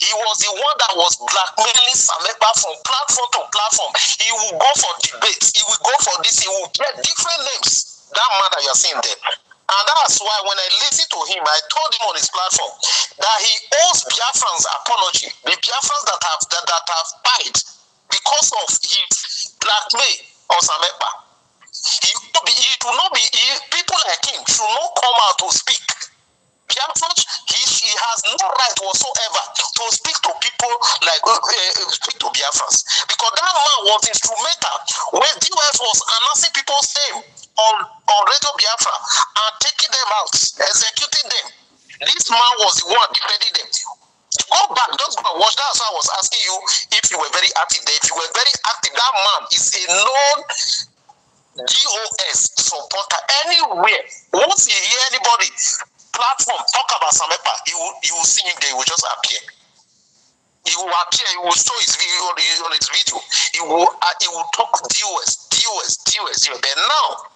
He was the one that was blackmailing Samepa from platform to platform. He will go for debates. He will go for this. He will get different names. That man that you're seeing there. And that's why when I listened to him, I told him on his platform that he owes Biafrans apology. The Biafrans that have died because of his blackmail on Samepa. People like him should not come out to speak. Biafrans, he has no right whatsoever to speak to people like speak to Biafrans because that man was instrumental when DOS was announcing people's name on Radio Biafra and taking them out, executing them. This man was the one defending them. Go back, just go and watch. That's why I was asking you if you were very active there. If you were very active, that man is a known DOS supporter anywhere. Once you hear anybody platform talk about Samepa, you will see him there. He will just appear. He will appear. He will show his video on his video. He will talk DOS. But now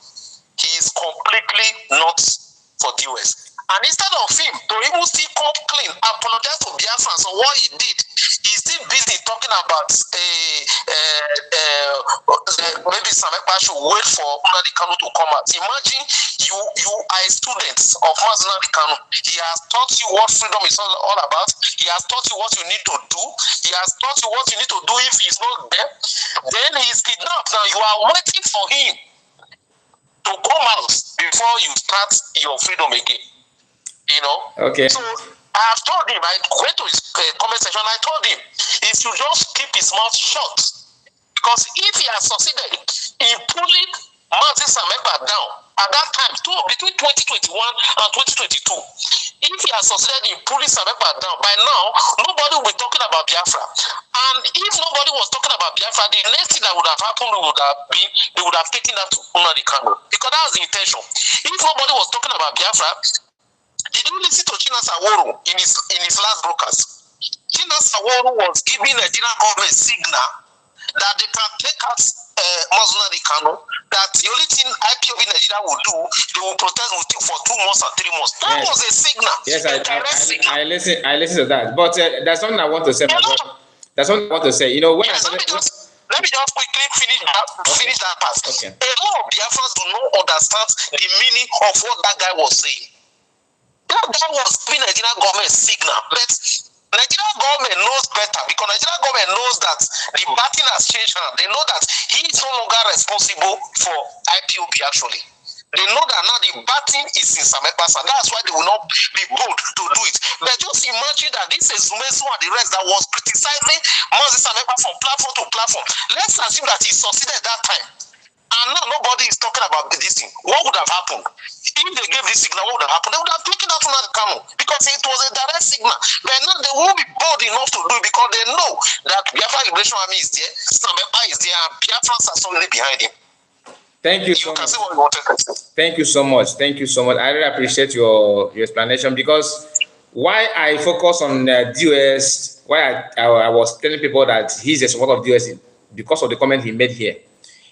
he is completely not for DOS. And instead of him to even still come clean, apologize to Biafrans for what he did, he's still busy talking about maybe Samepa should wait for Nnamdi Kanu to come out. Imagine you are a student of Nnamdi Kanu. He has taught you what freedom is all about. He has taught you what you need to do. He has taught you what you need to do if he's not there. Then he's kidnapped. Now you are waiting for him to come out before you start your freedom again. You know? Okay. So I have told him, I went to his comment section, I told him he should just keep his mouth shut. Because if he has succeeded in pulling Mazi Samepa down at that time, between 2021 and 2022, if he has succeeded in pulling Samepa down, by now, nobody will be talking about Biafra. And if nobody was talking about Biafra, the next thing that would have happened would have been, they would have taken that to Nnamdi Kanu. Because that was the intention. If nobody was talking about Biafra, did you listen to China Saworo in his last broadcast? China Saworo was giving the Nigerian government signal that they can take out Nnamdi Kanu, that the only thing IPOB Nigeria will do, they will protest for 2 months or 3 months. That was a signal. Yes, I listen to that. But there's something I want to say. There's something I want to say. You know, when let me just quickly finish that part. Okay. A lot of Biafrans do not understand the meaning of what that guy was saying. That was giving Nigerian government signal. But Nigerian government knows better because Nigerian government knows that the batting has changed. They know that he is no longer responsible for IPOB actually. They know that now the batting is in Samepa's and that's why they will not be bold to do it. But just imagine that this is Zumezu and the rest that was criticizing Mazi Samepa from platform to platform. Let's assume that he succeeded that time. And now nobody is talking about this thing. What would have happened? If they gave this signal, what would have happened? They would have taken out Nnamdi Kanu because it was a direct signal. But now they won't be bold enough to do it because they know that Biafra Liberation Army is there, Samepa is there, and Biafrans are solely behind him. Thank you so much. Thank you so much. Thank you so much. I really appreciate your explanation because why I focus on DOS, why I was telling people that he's a supporter of DOS because of the comment he made here.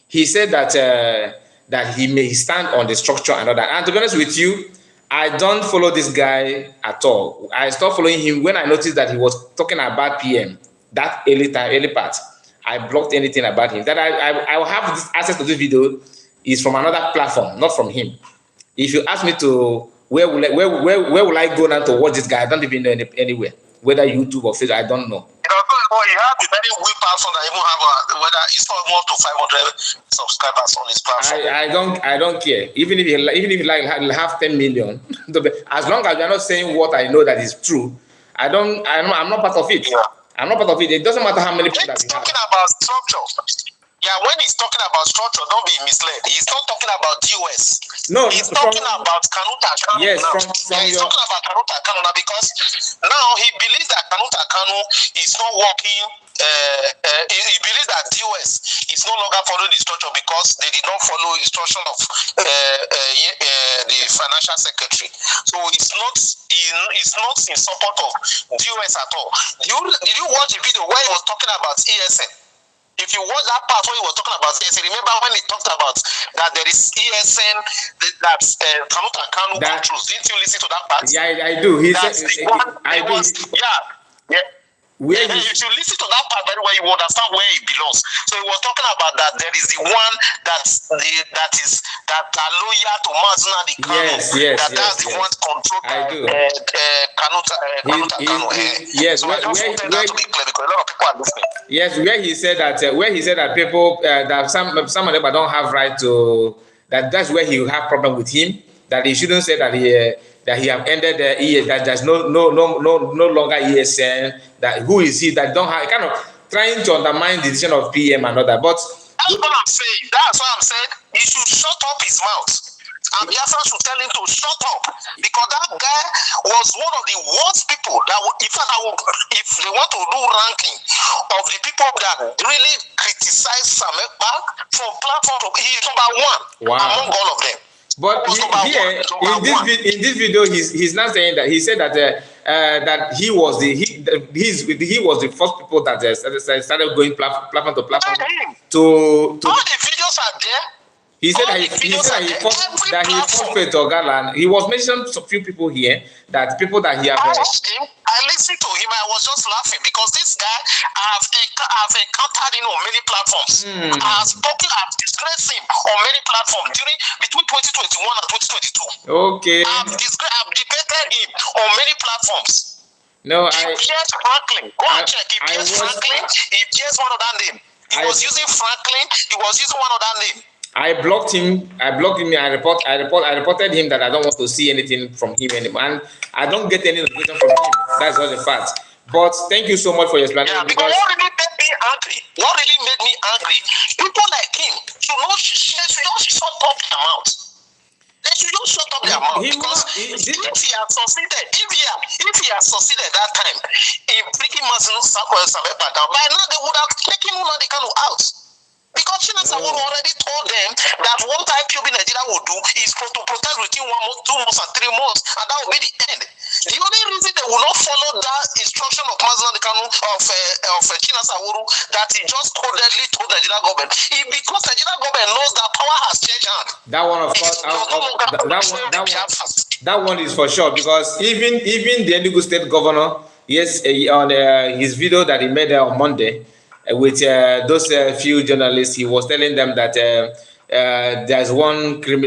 He said that he may stand on the structure and all that. And to be honest with you, I don't follow this guy at all. I stopped following him when I noticed that he was talking about PM, that early part. I blocked anything about him. That I will have access to this video is from another platform, not from him. If you ask me to where will I go now to watch this guy, I don't even know anywhere. Whether YouTube or Facebook, I don't know. You have the very weak platform that even have whether it's not more to 500 subscribers on his platform. I don't care. Even if you like have 10 million, as long as you're not saying what I know that is true, I'm not part of it. Yeah. I'm not part of it. It doesn't matter how many people that you have. Talking about structure. Yeah, when he's talking about structure, don't be misled. He's not talking about DOS. No, he's talking about Kanuta Kanu. Yes, now. He's talking about Kanuta Kanu now because now he believes that Kanuta Kanu is not working he believes that DOS is no longer following the structure because they did not follow instruction of the financial secretary. So it's not in support of DOS at all. Did you watch the video where he was talking about ESN? If you watch that part where he was talking about ESN, remember when he talked about that there is ESN that's Kanu controls. Didn't you listen to that part? Yeah, I do. He said, yeah. If you listen to that part very well, you will understand where it belongs. So he was talking about that there is the one that are loyal to Mazuna the Kanu. That's the one controlled by Kanu. Yes, so I just wanted that to be clear because a lot of people are listening. Yes, where he said that people that some of them don't have right to that's where he will have problem with him. That he shouldn't say that he have ended the ES, that there's no longer ESN. That who is he that don't have kind of trying to undermine the decision of PM and all that. But that's what I'm saying. That's what I'm saying. He should shut up his mouth. And Biafra should tell him to shut up because that guy was one of the worst people that if they want to do ranking of the people that really criticize Samekpa from platform, he is number 1 among all of them. But in this video, he's not saying that. He said that that he was the first people that started going platform to platform. All the videos are there. He said that he forfeit Ogaland. He was mentioning a few people here that people that he have. I listened to him. I was just laughing because this guy I've encountered him on many platforms. I've disgraced him on many platforms between 2021 and 2022. Okay. I've debated him on many platforms. No, he appears Franklin. Go and check. He appears Franklin. He appears one of that name. He was using Franklin. He was using one of that name. I blocked him. I reported him that I don't want to see anything from him anymore, and I don't get any notification from him. That's not the fact. But thank you so much for your explanation. Yeah, because what really made me angry, people like him should not shut up their mouth. They should just shut up their mouth because if he had succeeded that time in bringing Mazin Samekpa down, by now they would have taken Nnamdi Kanu out. Because Chinasa already told them that what IPOB Nigeria will do is to protest within 1 month, 2 months, and 3 months, and that will be the end. The only reason they will not follow that instruction of Mazin Kanu of Chinasa that he just codedly told the Nigerian government is because the Nigerian government knows that power has changed hands. That one, of course, that one is for sure because even the Enugu State Governor, yes, on his video that he made on Monday. With those few journalists, he was telling them that there's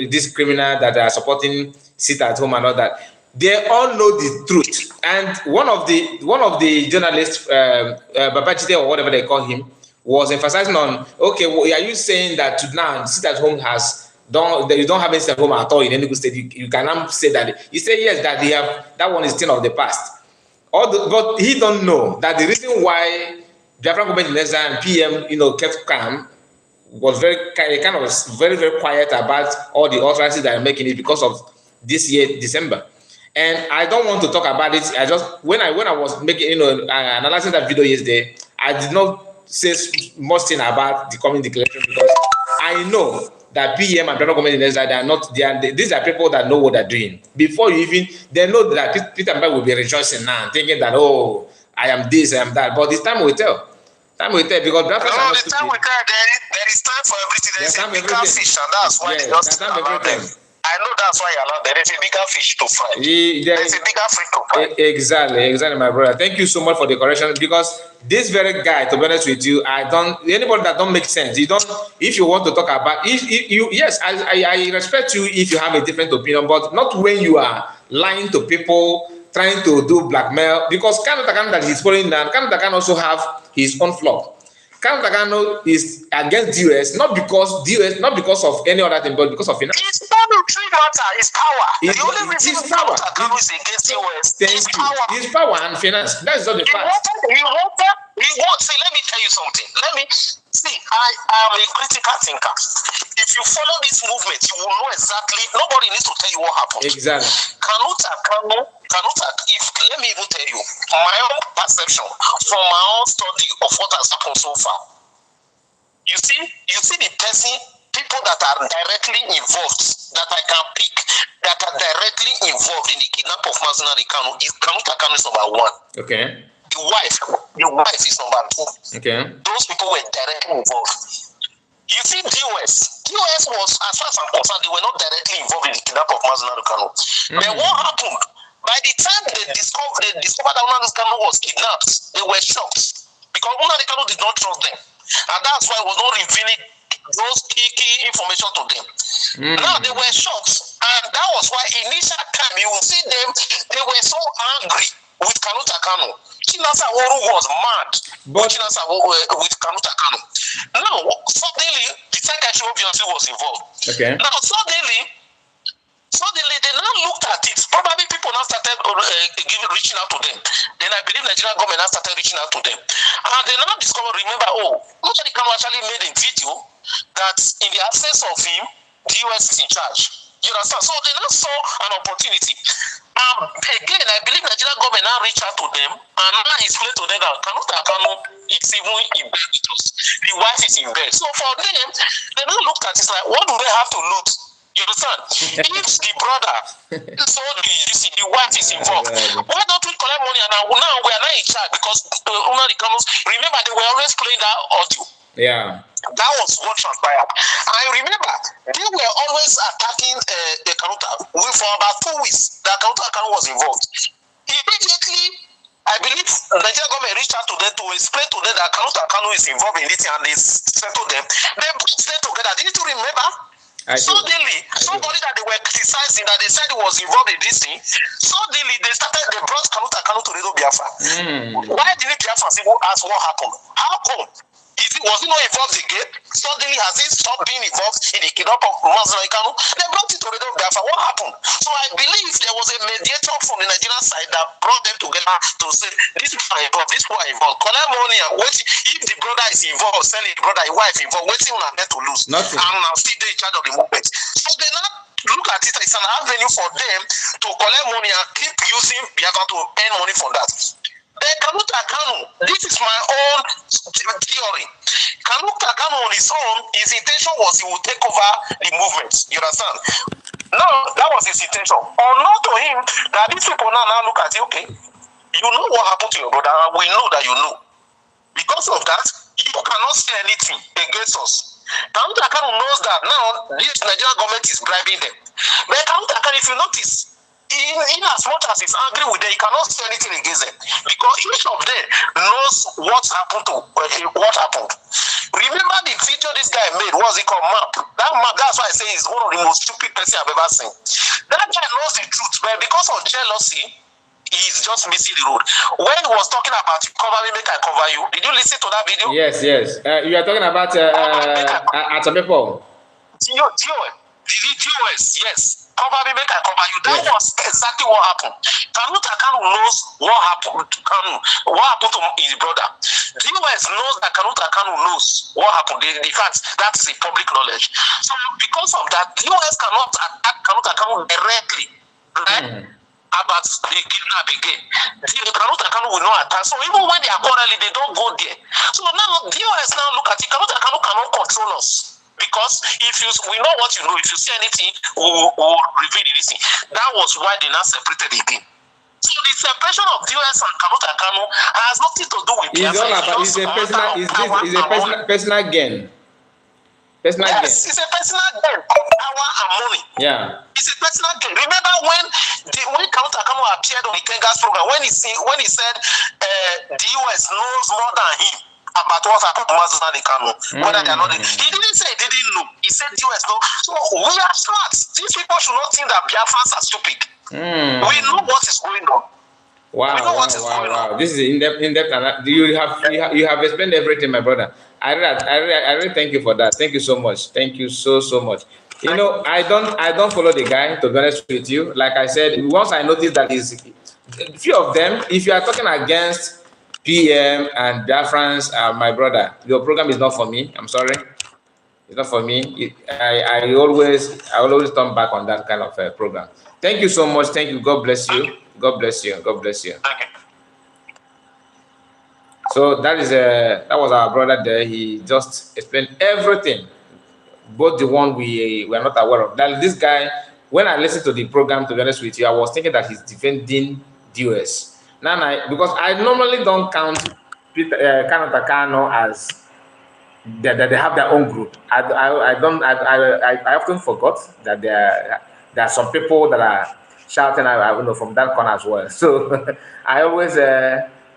this criminal that are supporting sit at home and all that. They all know the truth. And one of the journalists, Babachide or whatever they call him, was emphasizing on, okay, well, are you saying that now sit at home you don't have any sit at home at all in Enugu State? You cannot say that. He said yes, that that one is thing of the past. But he don't know that the reason why Biafra government and PM, kept calm, was very quiet about all the utterances that are making it because of this year, December. And I don't want to talk about it. I just when I was making analyzing that video yesterday, I did not say much thing about the coming declaration because I know that PM and Biafra government these are people that know what they're doing. Before they know that Peter Mbai will be rejoicing now, thinking that I am this, I am that. But this time will tell. Time will tell because Biafra time will tell. There is time for everything. There is a bigger fish, and that's why they just allow them. I know that's why you allow them. There is a bigger fish to fry. There is a bigger fish to fry. Exactly, my brother. Thank you so much for the correction because this very guy, to be honest with you, anybody that don't make sense. If you want to talk about, yes, I respect you if you have a different opinion, but not when you are lying to people, trying to do blackmail, because Kanu Takano that he's following down, Kanu Takano also have his own flaw. Kanu Takano is against DOS, not because of any other thing, but because of finance. It's not a true matter, it's power. The only reason Kanu Takano is against DOS is power. It's power and finance. That is not the fact. See, let me tell you something. I am a critical thinker. If you follow this movement, you will know exactly. Nobody needs to tell you what happened. Exactly. Let me even tell you my own perception from my own study of what has happened so far. You see the people that are directly involved, that I can pick, that are directly involved in the kidnap of Mazinari Kanu is number one. Okay. The wife is number two. Okay. Those people were directly involved. You see, DOS was, as far as I'm concerned, they were not directly involved in the kidnap of Mazinari Kanu. But what happened? By the time they discovered that Mazinari Kanu was kidnapped, they were shocked because Mazinari Kanu did not trust them, and that's why it was not revealing those key information to them. Now they were shocked, and that was why initial time you will see them, they were so angry with Kanuta Kanu. Chinasa Woru was mad with Kanuta Kanu. Now suddenly the secretary obviously was involved. Okay. Now suddenly they now looked at it. Probably people now started reaching out to them. Then I believe Nigerian government now started reaching out to them, and they now discovered. Remember, Mazinari Kanu actually made a video that in the absence of him, the US is in charge. You understand? So they now saw an opportunity. Again, I believe Nigerian government now reached out to them and now explained to them that Kanuta Kanu is even in bed with us. The wife is in bed. So for them, they now looked at it like, what do they have to loot? You understand? If the brother, so the wife is involved, why don't we collect money and now we are not in charge because remember they were always playing that audio. Yeah. That was what transpired. I remember they were always attacking the Kanuta for about 2 weeks. The Kanuta Kanu was involved. Immediately, I believe the Nigerian government reached out to them to explain to them that Kanuta Kanu is involved in it and they settled them. They put them together. Didn't you remember? Suddenly, somebody that they were criticizing that they said he was involved in this thing, suddenly they brought Kanuta Kanu to Radio Biafra. Why didn't Biafra people ask what happened? How come? Was he not involved again? Suddenly, has he stopped being involved in the kidnap of Mazinari Kanu? They brought it to Radio Biafra. What happened? So I believe there was a mediator from the Nigerian side that brought them together to say, these people are involved, these people are involved. Collect money and wait. If the brother is involved, send the brother, his wife involved, waiting on them to lose. Nothing. And now still they in charge of the movement. So they now look at it as an avenue for them to collect money and keep using Biafra to earn money from that. Then Kanuta Kanu, this is my own theory. Kanuta Kanu on his own, his intention was he would take over the movement. You understand? No, that was his intention. Unknown to him, that these people now look at it, okay, you know what happened to your brother, and we know that you know. Because of that, you cannot say anything against us. Kanuta Kanu knows that now this Nigerian government is bribing them. But Kanuta Kanu, if you notice, in as much as he's angry with them, he cannot say anything against them because each of them knows what happened. Remember the video this guy made? What's it called? Map. That map. That's why I say he's one of the most stupid person I've ever seen. That guy knows the truth, but because of jealousy, he's just missing the road. When he was talking about you cover me, make I cover you. Did you listen to that video? Yes. You are talking about Atabepo. DOS, yes. Cover me, make I cover you. That was exactly what happened. Kanuta Kanu knows what happened to Kanu, what happened to his brother. DOS knows that Kanuta Kanu knows what happened. In fact, that is a public knowledge. So because of that, DOS cannot attack Kanuta Kanu directly, right? About the kidnap again. Kanuta Kanu will not attack. So even when they are quarreling, they don't go there. So now DOS now look at it. Kanuta Kanu cannot control us. Because we know what you know, if you see anything, we'll reveal this thing. That was why they now separated again. So the separation of DOS and Kanuta Kanu has nothing to do with Biafra. It's a personal gain. It's a personal gain. Power and money. Yeah. It's a personal gain. Remember when Kanuta Kanu appeared on the Kengas program, when he said DOS knows more than him about what happened to Mazinari Kanu, whether they are not. He didn't say he didn't know. He said US no. So we are smart. These people should not think that Biafrans are stupid. We know what is going on. Wow. This is in-depth. You have explained everything, my brother. I really thank you for that. Thank you so much. Thank you so much. You know, I don't follow the guy, to be honest with you. Like I said, once I noticed that he's few of them, if you are talking against PM and Biafrans, my brother, your program is not for me. I'm sorry. It's not for me. I always turn back on that kind of program. Thank you so much. Thank you. God bless you. God bless you. God bless you. So that was our brother there. He just explained everything, both the one we were not aware of. That this guy, when I listened to the program, to be honest with you, I was thinking that he's defending DOS. Now, because I normally don't count Kano Takano as that they have their own group. I often forgot that there are some people that are shouting, I don't know, from that corner as well. So I always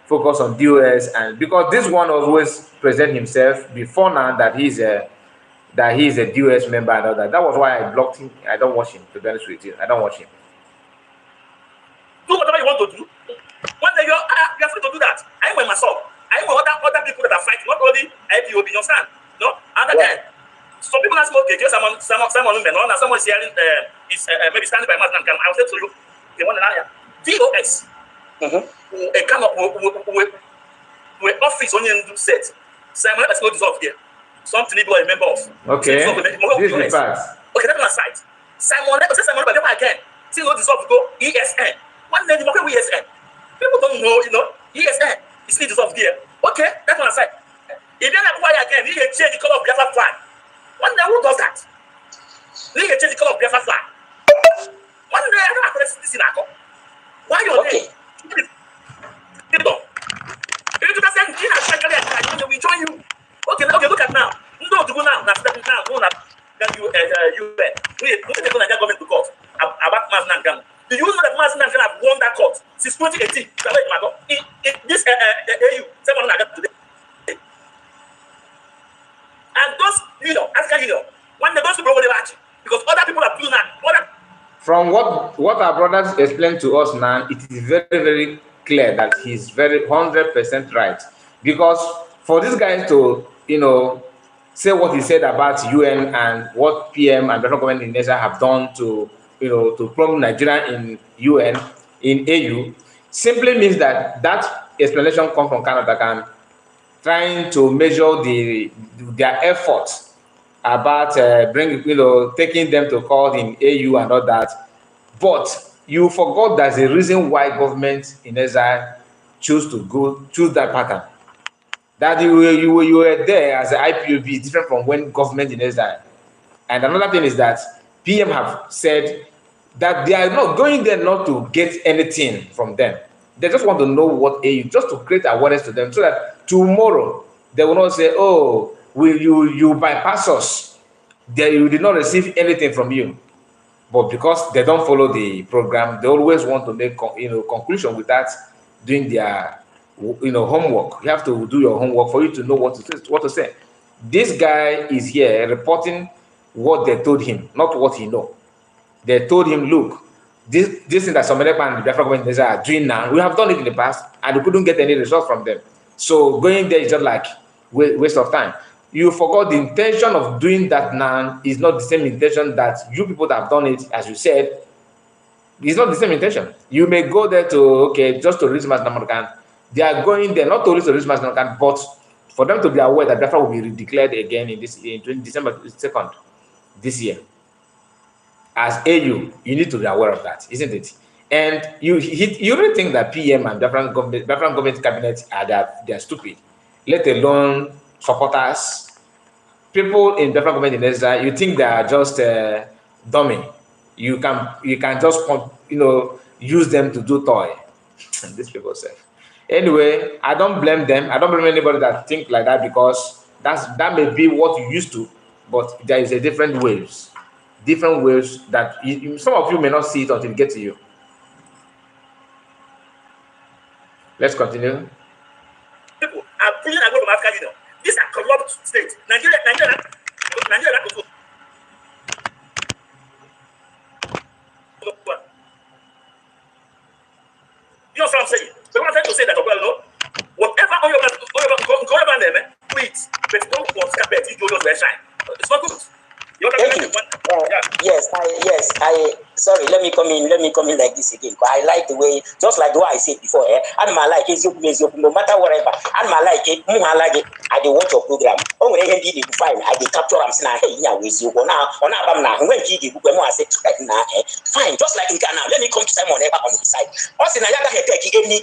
focus on DOS, and because this one always present himself before now that he's a DOS member and all that. That was why I blocked him. I don't watch him, to be honest with you. I don't watch him. Do whatever you want to do. One day you're free to do that. I am myself. I am other people that are fighting, not only IPOB, you understand? No? And again, some people ask me, okay, just someone is hearing, maybe standing by Martin and Cam. I'll say to you, the one in area. DOS. A kind of office on your set. Simon, let's go dissolve here. Something you are a member of. Okay. This is the okay, that's my side. Simon, let's say Simon, but again, see no dissolve go ESN. One day you work with ESN. People don't know, ESN. It's still dissolved here. Okay, that's one side. If you're not why again, you can change the color of Biafra flag. One day, who does that? You can change the color of Biafra flag. One day, I don't have this in Ako. Why you okay? If you just say, we join you. Okay, look at now. No, to go now. Now, that you going to government to court about Mazinang. Do you know that Mazinang have won that court since 2018? In this AU, someone like that today. And those, African Union, when they go to Brooklyn, because other people are doing that. From what our brothers explained to us now, it is very, very clear that he's very 100% right. Because for these guys to, say what he said about UN and what PM and federal government in Nigeria have done to promote Nigeria in UN, in AU, simply means that explanation comes from Canada, trying to measure their efforts about taking them to court in AU and all that. But you forgot there's a reason why government in Israel choose that pattern. That you were there as an IPOB, different from when government in Israel. And another thing is that PM have said that they are not going there not to get anything from them. They just want to know what AU, just to create awareness to them, so that tomorrow they will not say, "Oh, you bypass us? You did not receive anything from you." But because they don't follow the program, they always want to make conclusion without doing their homework. You have to do your homework for you to know what to say. This guy is here reporting what they told him, not what he know. They told him, look, this thing that some other people in the Biafra government are doing now, we have done it in the past, and we couldn't get any results from them. So going there is just like waste of time. You forgot the intention of doing that now is not the same intention that you people that have done it, as you said. It's not the same intention. You may go there just to reach Masnamakan. They are going there not only to reach Masnamakan, but for them to be aware that Biafra will be declared again in December 2nd this year. As AU, you need to be aware of that, isn't it? And you really think that PM and Biafran government cabinet they're stupid, let alone supporters, people in Biafran government in Israel. You think they are just dummy? You can just use them to do toy. These people say. Anyway, I don't blame them. I don't blame anybody that think like that, because that may be what you used to, but there is a different waves that some of you may not see it until it gets to you. Let's continue. People are brilliant away from African Union. These are corrupt states. Nigeria. You know what I'm saying? So what I'm trying to say that, whatever on your name, please, but don't want to shine. It's not good. Thank you. Yes, sorry, let me come in like this again. I like the way, just like what I said before, and my like is no matter whatever, and my like it, I like it, I do watch your program. Oh, when I did it fine, I did capture I'm saying, hey, yeah, with you, now, when he did, when I said, fine, just like in Ghana, let me come to Simon Ever on his side. Also, I have take any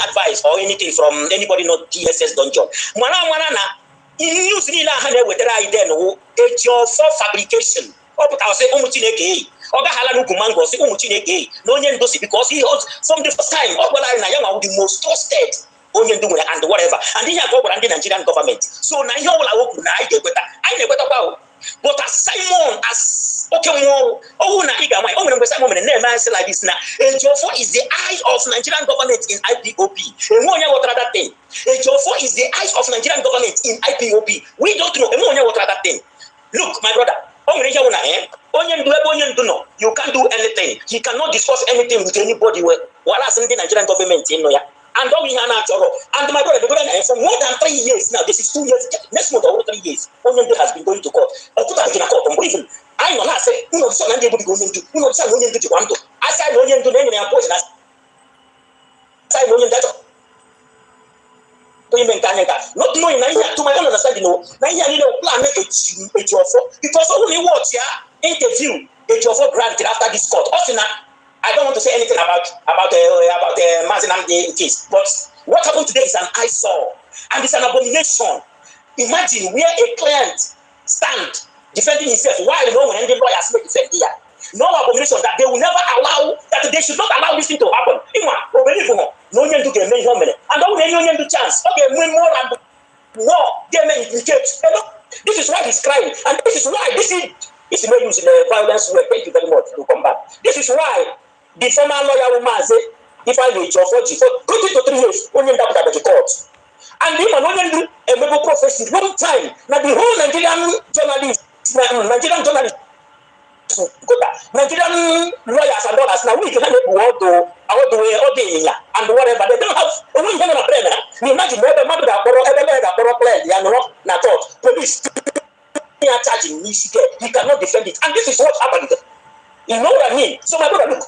advice or anything from anybody not DSS dungeon. Mana, in news, Nila, whether I then, it's your for fabrication. I say, Oga Halanu Kumango, say, no one does it because he holds from the first time, the most trusted, and whatever. And then you go around the Nigerian government. So now you will I never about. But as Simon, as okay, Simon, and name answer like this now. Jofo is the eyes of Nigerian government in IPOB. And what other thing? Jofo is the eyes of Nigerian government in IPOB. We don't know. And what other thing? Look, my brother. You can't do anything. He cannot discuss anything with anybody. While asking the Nigerian government, and we are not and my brother, for more than 3 years now, this is 2 years, next month over 3 years, Onyendu has been going to court. I know not say, so I'm able to go into, Onyendu to want to. I said, Onyendu, name and poison. I said, Onyendu. Not knowing to my own understanding, plan because only what interview a granted after this court. Also, I don't want to say anything about Mazinam case, but what happened today is an eyesore and it's an abomination. Imagine where a client stand defending himself while no one and the lawyers may defend here. No abomination that they will never allow, that they should not allow this thing to happen. No one to get many women, and don't any to chance. Okay, more and more, they may implicate. This is why he's crying, and this is why this is no use in the violence way. Thank you very much to come back. This is why the former lawyer woman said, if I know your 40 to 3 years, only that the court. And the man only do a medical profession long time. Now the whole Nigerian journalists, Nigerian lawyers and others now we can have all the way and whatever they don't have a win a brain. You imagine whether mother not police are charging me, he cannot defend it. And this is what happened. You know what I mean? So my brother, look,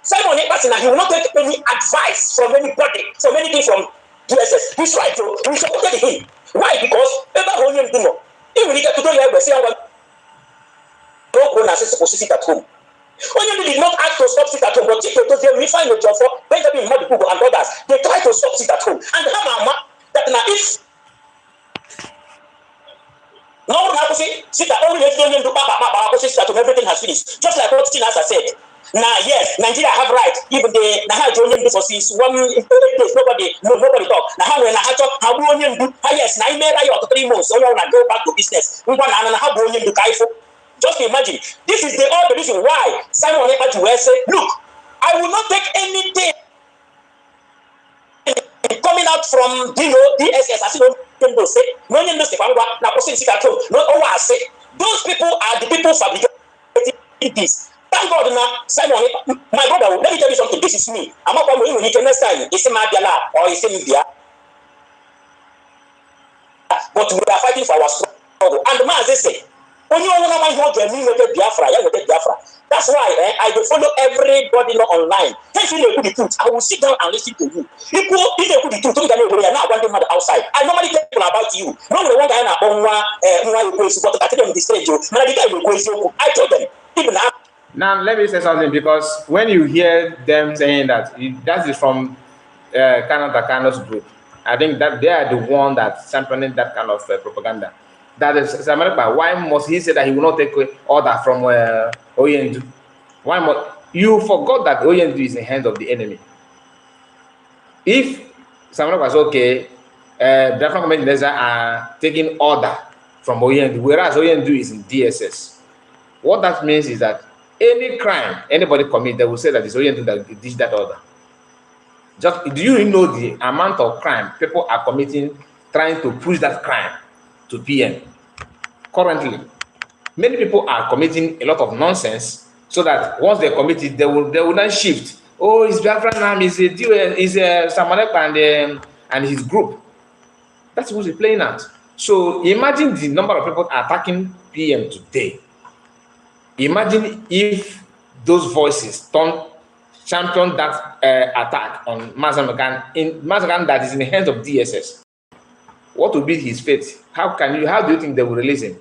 Simon Ekpasina, he will not take any advice from anybody, from anything from DSS. He's right, so we supported him. Why? Because even he get to do supposed to sit at home. Onyendu did not ask to stop sit at home, but they find a job for Benjamin Madibu and others. They try to stop sit at home. And that now if no one has to say, sit at home, sit at home, everything has finished. Just like what Tinas has said. Now, yes, Nigeria have right. Even the Nahajonian for since 1 days, nobody talk. Now, when I talk, how Bonian do, yes, 9 or 3 months, so I go back to business. Just imagine, this is all the reason why Simon Ekpasina will say, look, I will not take anything coming out from DSS. As you say, those people are the people fabricating this. Thank God now, Simon, my brother, let me tell you something. This is me. I'm not going to you next time. It's in Madiala or it's in India. But we are fighting for our struggle. And the man, they say, when you want to Biafra. That's why I will follow everybody online. I will sit down and listen to you. If they put the truth, I'm not going to outside. I normally tell people about you. Normally, one guy I told them, even now. Now, let me say something, because when you hear them saying that, that is from Kano's group. I think that they are the one that's championing that kind of propaganda. That is, why must he say that he will not take order from Oyendu? Why must you forgot that Oyendu is in the hands of the enemy? If someone was okay, Biafra government are taking order from Oyendu, whereas Oyendu is in DSS. What that means is that any crime anybody commit, they will say that it's Oyendu that did that order. Just do you know the amount of crime people are committing, trying to push that crime to PM? Currently, many people are committing a lot of nonsense, so that once they commit it, they will not shift. Oh, it's Biafra now, is Samanek and his group. That's what he's playing at. So imagine the number of people attacking PM today. Imagine if those voices champion that attack on Mazen Mazen that is in the hands of DSS. What will be his fate? How do you think they will release him?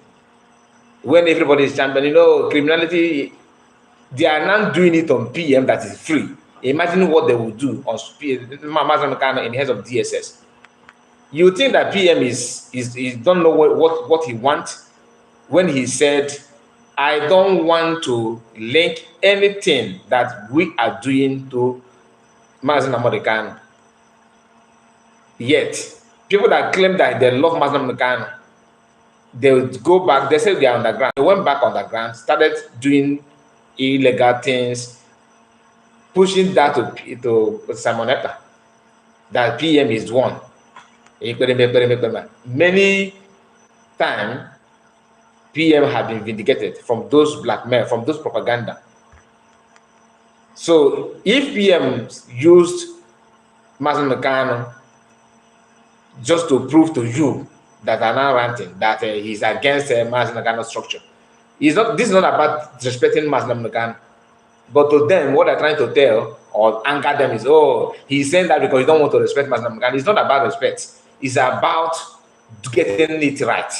When everybody is champion, you know, criminality, they are not doing it on PM that is free. Imagine what they will do on Mazen in the hands of DSS. You think that PM is don't know what he wants when he said, I don't want to link anything that we are doing to Mazen American. Yet, people that claim that they love Mazen American, they would go back, they said they are underground. They went back underground, started doing illegal things, pushing that to Simonetta, that PM is one. Many times, PM have been vindicated from those blackmail, from those propaganda. So if PM used Mazen Meccano just to prove to you that are now ranting that he's against Mazen Meccano structure, this is not about respecting Mazen Meccano, but to them, what they're trying to tell or anger them is, oh, he's saying that because he don't want to respect Mazen Meccano. It's not about respect. It's about getting it right.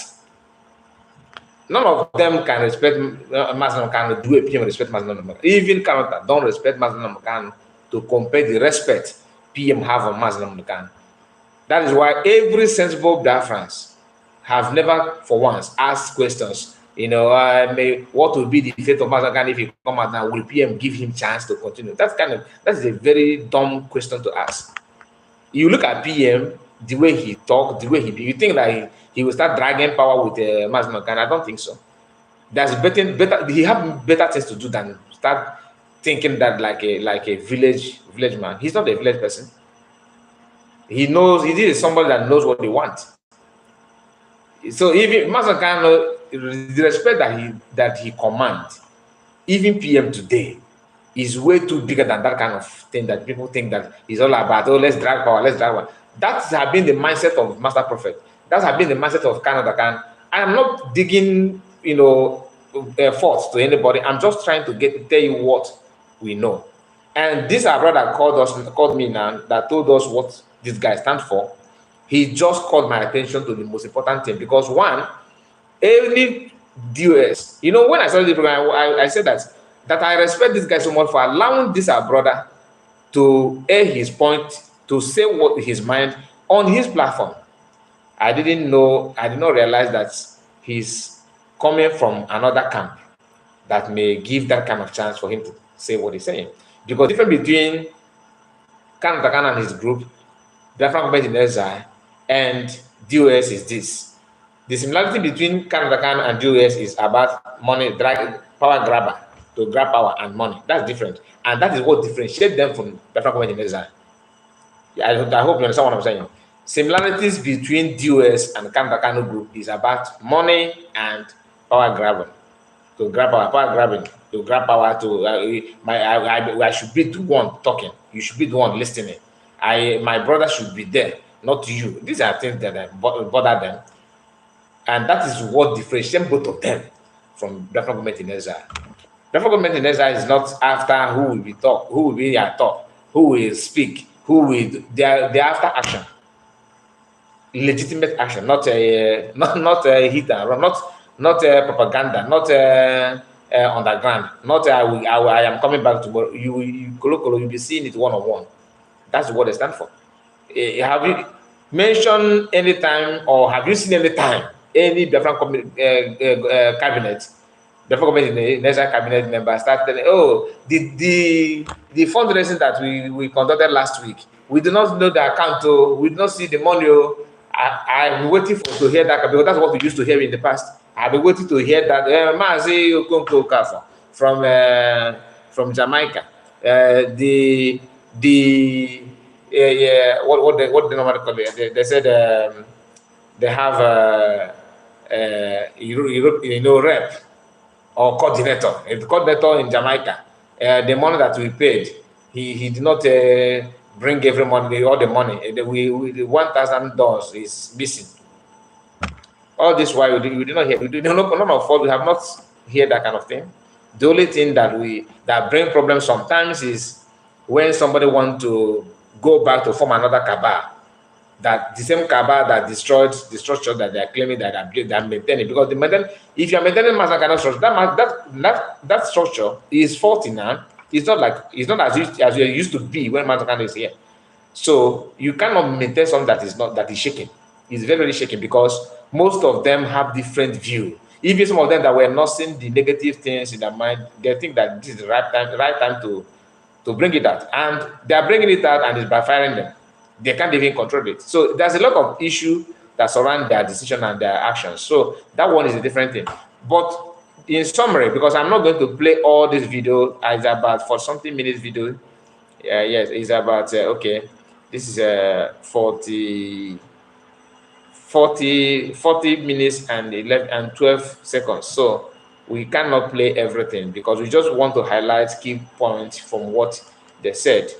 None of them can respect Mazen Meccano the way PM respect Mazen Meccano. Even Canada don't respect Mazen Meccano to compare the respect PM have on Mazen Meccano. That is why every sensible Biafrans have never for once asked questions. You know, what will be the fate of Mazen Meccano if he come out now? Will PM give him chance to continue? That's a very dumb question to ask. You look at PM, the way he talk, the way you think that he will start dragging power with Mazen Meccano. I don't think so. There's better. He have better things to do than start thinking that like a village man. He's not a village person. He knows. He is somebody that knows what they want. So even Mazen Meccano, the respect that he commands, even PM today, is way too bigger than that kind of thing that people think that is all about. Oh, let's drag power. Let's drag power. That has been the mindset of Master Prophet. That has been the mindset of Canada. I am not digging, faults to anybody. I'm just trying to tell you what we know. And this our brother called me now, that told us what this guy stands for. He just called my attention to the most important thing, because one, every DOS, when I started the program, I said that I respect this guy so much for allowing this our brother to air his point, to say what his mind on his platform. I did not realize that he's coming from another camp that may give that kind of chance for him to say what he's saying. Because the difference between Canada and his group, Biafra Government in Exile, and DOS is this. The similarity between Canada and DOS is about money, power grabber, to grab power and money. That's different. And that is what differentiates them from Biafra Government in Exile. I hope you understand what I'm saying. Similarities between DOS and Canada group is about money and power grabbing. To grab power grabbing, to grab power, I should be the one talking. You should be the one listening. My brother should be there, not you. These are things that bother them. And that is what differentiates both of them from Biafra Government in Exile. Biafra Government in Exile is not after who will be talk, who will be at talk, who will speak, who will. They are after action. Legitimate action, not a hit and run, not propaganda, not underground, not I am coming back tomorrow. You'll be seeing it one-on-one. That's what they stand for. Have you mentioned any time, or have you seen any time any Biafra cabinet, Biafra Government in the next cabinet member start telling, oh, the fundraising that we conducted last week, we do not know the account, we do not see the money. I'm waiting to hear that, because that's what we used to hear in the past. I've been waiting to hear that from Jamaica. What they normally call it? They said they have rep or coordinator. The coordinator in Jamaica, the money that we paid, he did not bring every money, all the money. The $1,000 is missing. All this while we did not hear. None of us, we have not heard that kind of thing. The only thing that bring problems sometimes is when somebody want to go back to form another cabal, that the same cabal that destroyed the structure that they are claiming that they are maintaining. Because if you are maintaining mass kind of structure, that structure is faulty now. It's not as it used to be when mass is here. So you cannot maintain something that is shaking. It's very, very shaking because most of them have different view. Even some of them that were not seeing the negative things in their mind, they think that this is the right time to bring it out, and they are bringing it out and it's backfiring them. They can't even control it. So there's a lot of issue that surround their decision and their actions. So that one is a different thing. But in summary, because I'm not going to play all this video, it's about for something minutes video. Yes, it's about okay. This is 40 minutes and 11 and 12 seconds. So we cannot play everything because we just want to highlight key points from what they said.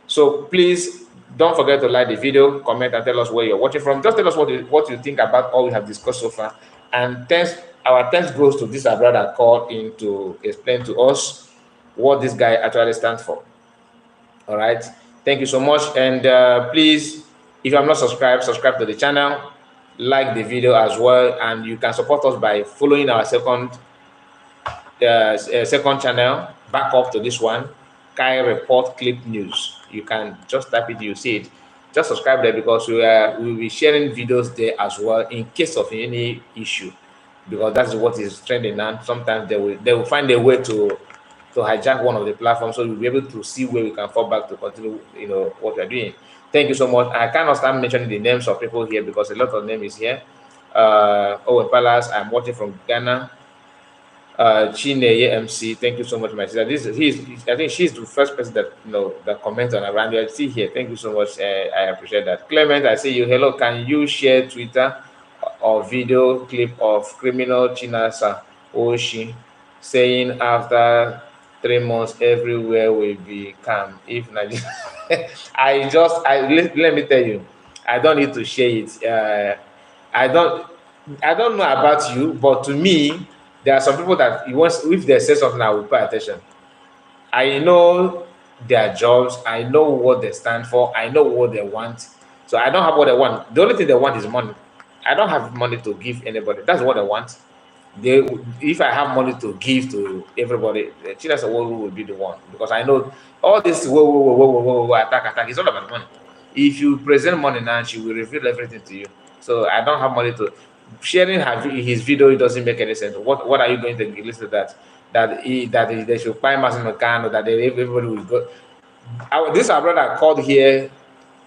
So please don't forget to like the video, comment, and tell us where you're watching from. Just tell us what you think about all we have discussed so far. And our thanks goes to this our brother called in to explain to us what this guy actually stands for. All right, thank you so much. And please, if you have not subscribed, subscribe to the channel, like the video as well, and you can support us by following our second channel back up to this one, Kai Report Clip News. You can just type it, you see it. Just subscribe there because we will be sharing videos there as well in case of any issue, because that's what is trending now. Sometimes they will find a way to hijack one of the platforms, so we'll be able to see where we can fall back to continue, what we're doing. Thank you so much. I cannot start mentioning the names of people here because a lot of names is here. Owen Palace, I'm watching from Ghana. Chineye MC, thank you so much, my sister. I think she's the first person that comments on around you. See here, thank you so much. I appreciate that. Clement, I see you. Hello, can you share Twitter or video clip of criminal Chinasa Oshi saying after 3 months everywhere will be calm? If not, let me tell you, I don't need to share it. I don't know about you, but to me, there are some people that if they say something, I will pay attention. I know their jobs, I know what they stand for, I know what they want. So I don't have what they want. The only thing they want is money. I don't have money to give anybody. That's what they want. If I have money to give to everybody, Chinasa will be the one, because I know all this attack. It's all about money. If you present money now, she will reveal everything to you. So I don't have money to sharing his video. It doesn't make any sense. What are you going to listen to that they should buy Massimo Kano, that everybody will go? This our brother called here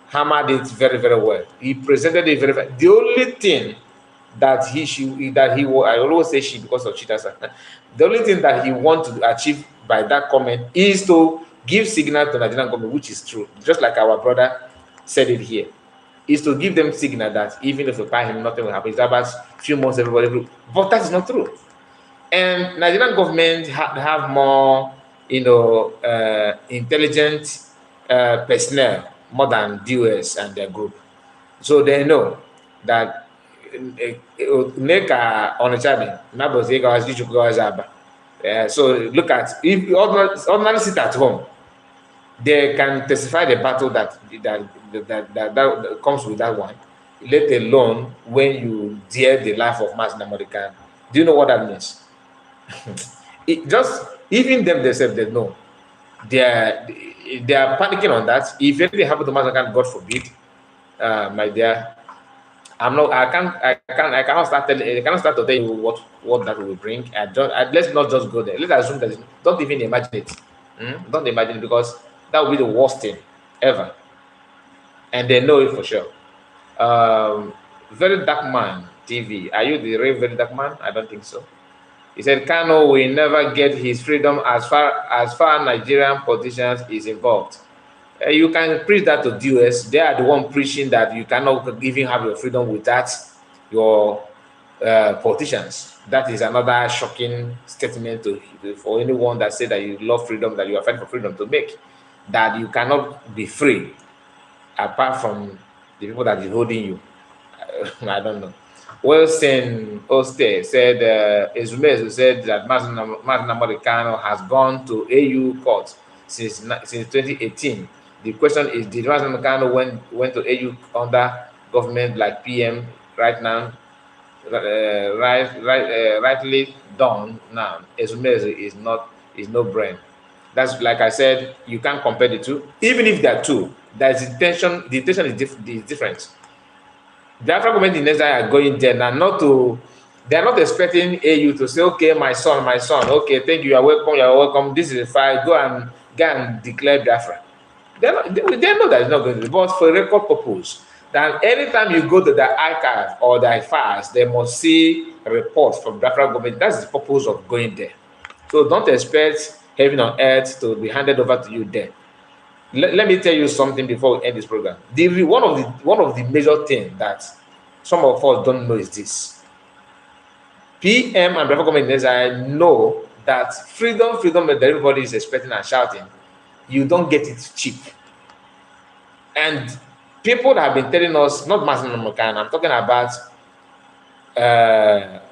hammered it very, very well. He presented it very well. The only thing that I always say she because of Chitasa. The only thing that he wants to achieve by that comment is to give signal to Nigerian government, which is true. Just like our brother said it here, is to give them signal that even if we pay him, nothing will happen. It's about a few months, everybody. But that is not true. And Nigerian government have more, intelligent personnel more than DOS and their group. So they know that so look at, if ordinary sit at home, they can testify the battle that comes with that one, let alone when you dare the life of Mass Namorican. Do you know what that means? Even them themselves, they know. They are panicking on that. If anything happens to Mass Namorican, God forbid, my dear, I cannot start to tell you what that will bring. Let's not just go there. Let's assume that don't even imagine it. Don't imagine it, because that would be the worst thing ever. And they know it for sure. Very Dark Man TV. Are you the real Very Dark Man? I don't think so. He said Kano will never get his freedom as far Nigerian politicians is involved. You can preach that to DOS. They are the one preaching that you cannot even have your freedom without your politicians. That is another shocking statement for anyone that say that you love freedom, that you are fighting for freedom, to make that you cannot be free apart from the people that is holding you. I don't know. Wilson Oste said, Ezumezu said that Martin Namoricano has gone to AU court since 2018. The question is, did Martin Namoricano went to AU under government like PM right now? Rightly done now. Ezumezu is no brain. That's like I said, you can't compare the two. Even if they are two, there's intention. The intention is different. The Biafra government in exile are going there now, they are not expecting AU to say, okay, my son, okay, thank you, you are welcome, this is a file, go and declare Biafra. They know that it's not going to be, but for record purpose, that anytime you go to the archive or the files, they must see reports from Biafra government. That's the purpose of going there. So don't expect heaven on earth to be handed over to you there. Let me tell you something before we end this program. One of the major things that some of us don't know is this: PM and Biafra government in exile know that freedom that everybody is expecting and shouting, you don't get it cheap. And people that have been telling us, not Martin Namoricano, I'm talking about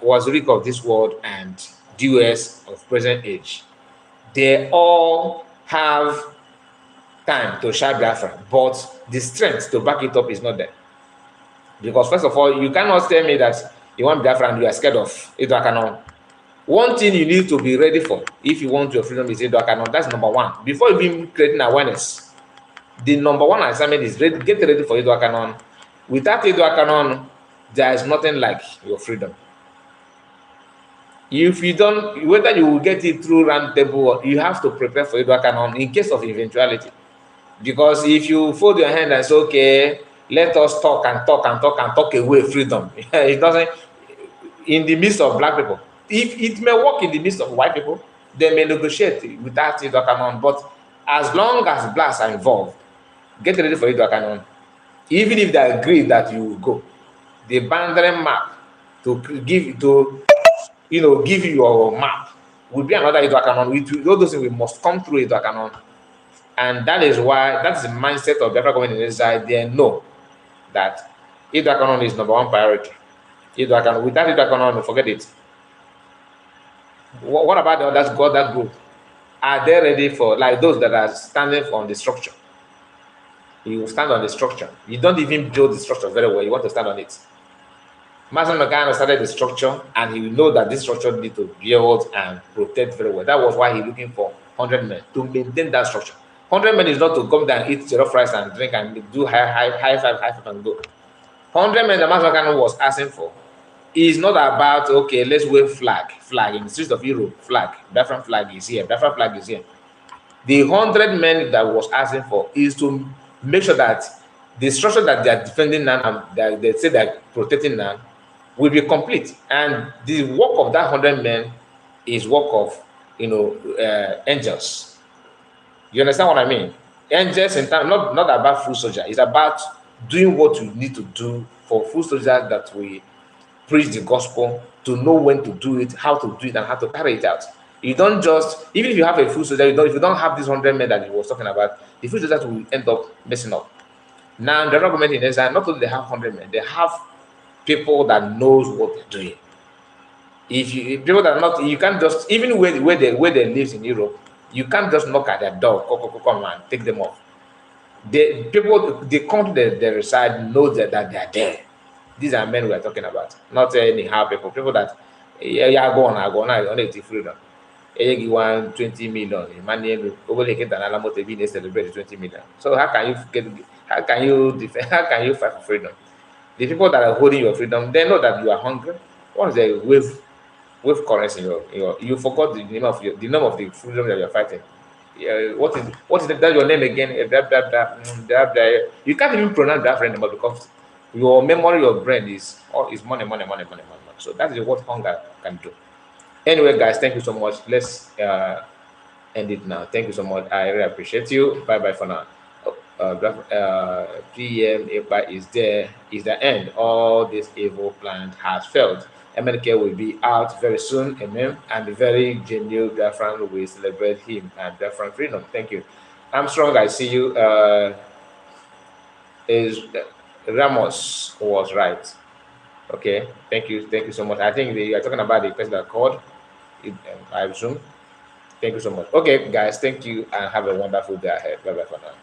Wazirika of this world and DOS of present age, they all have time to shout Biafra, but the strength to back it up is not there. Because first of all, you cannot tell me that you want Biafra and you are scared of Idoakanon. One thing you need to be ready for if you want your freedom is Idoakanon. That's number one. Before even creating awareness, the number one assignment is get ready for Idoakanon. Without Idoakanon, there is nothing like your freedom. If you don't, whether you will get it through round table, you have to prepare for Idoakanon in case of eventuality. Because if you fold your hand and say, okay, let us talk away freedom, it doesn't, in the midst of black people. If it may work in the midst of white people, they may negotiate without Idoakanon. But as long as blacks are involved, get ready for Idoakanon. Even if they agree that you will go, the boundary map to give you your map will be another Idoakanon. All those things we must come through Idoakanon. And that is why, that's the mindset of Biafra government in exile. They know that Idoakanon is number one priority. Without Idoakanon, forget it. What about the others got that group? Are they ready for, like those that are standing on the structure? You stand on the structure. You don't even build the structure very well. You want to stand on it. Martin Namoricano started the structure, and he will know that this structure needs to build and protect very well. That was why he's looking for 100 men to maintain that structure. 100 men is not to come down, eat jollof rice and drink and do high five and go. 100 men that Martin Namoricano was asking for is not about, okay, let's wave flag in the streets of Europe, Biafran flag is here, Biafran flag is here. The 100 men that was asking for is to make sure that the structure that they are defending now and that they say they're protecting now will be complete. And the work of that 100 men is work of, angels. You understand what I mean? Angels in time, not about full soldier. It's about doing what you need to do for full soldiers that we preach the gospel, to know when to do it, how to do it, and how to carry it out. You don't just, even if you have a full soldier, if you don't have these 100 men that he was talking about, the full soldiers will end up messing up. Now, the government in Israel, not only they have 100 men, they have people that knows what they're doing. If people that are not, you can't just, even where they live in Europe, you can't just knock at their door, come and take them off. The country they reside knows that they are there. These are men we are talking about, not anyhow people that go on, I freedom. You want 20 million, celebrate 20 million. So how can you fight for freedom? The people that are holding your freedom, they know that you are hungry. Once they wave currency, you forgot the name of the freedom that you are fighting. What is that your name again? You can't even pronounce that anymore because your memory, your brain is money. So that is what hunger can do. Anyway, guys, thank you so much. Let's end it now. Thank you so much. I really appreciate you. Bye for now. PM is the end. All this evil plan has failed. MLK will be out very soon, amen. And the very genuine Biafran will celebrate him and Biafran freedom. Thank you. Armstrong, I see you. Ramos was right. Okay, thank you so much. I think you are talking about the person that called. I assume. Thank you so much. Okay, guys, thank you and have a wonderful day ahead. Bye bye for now.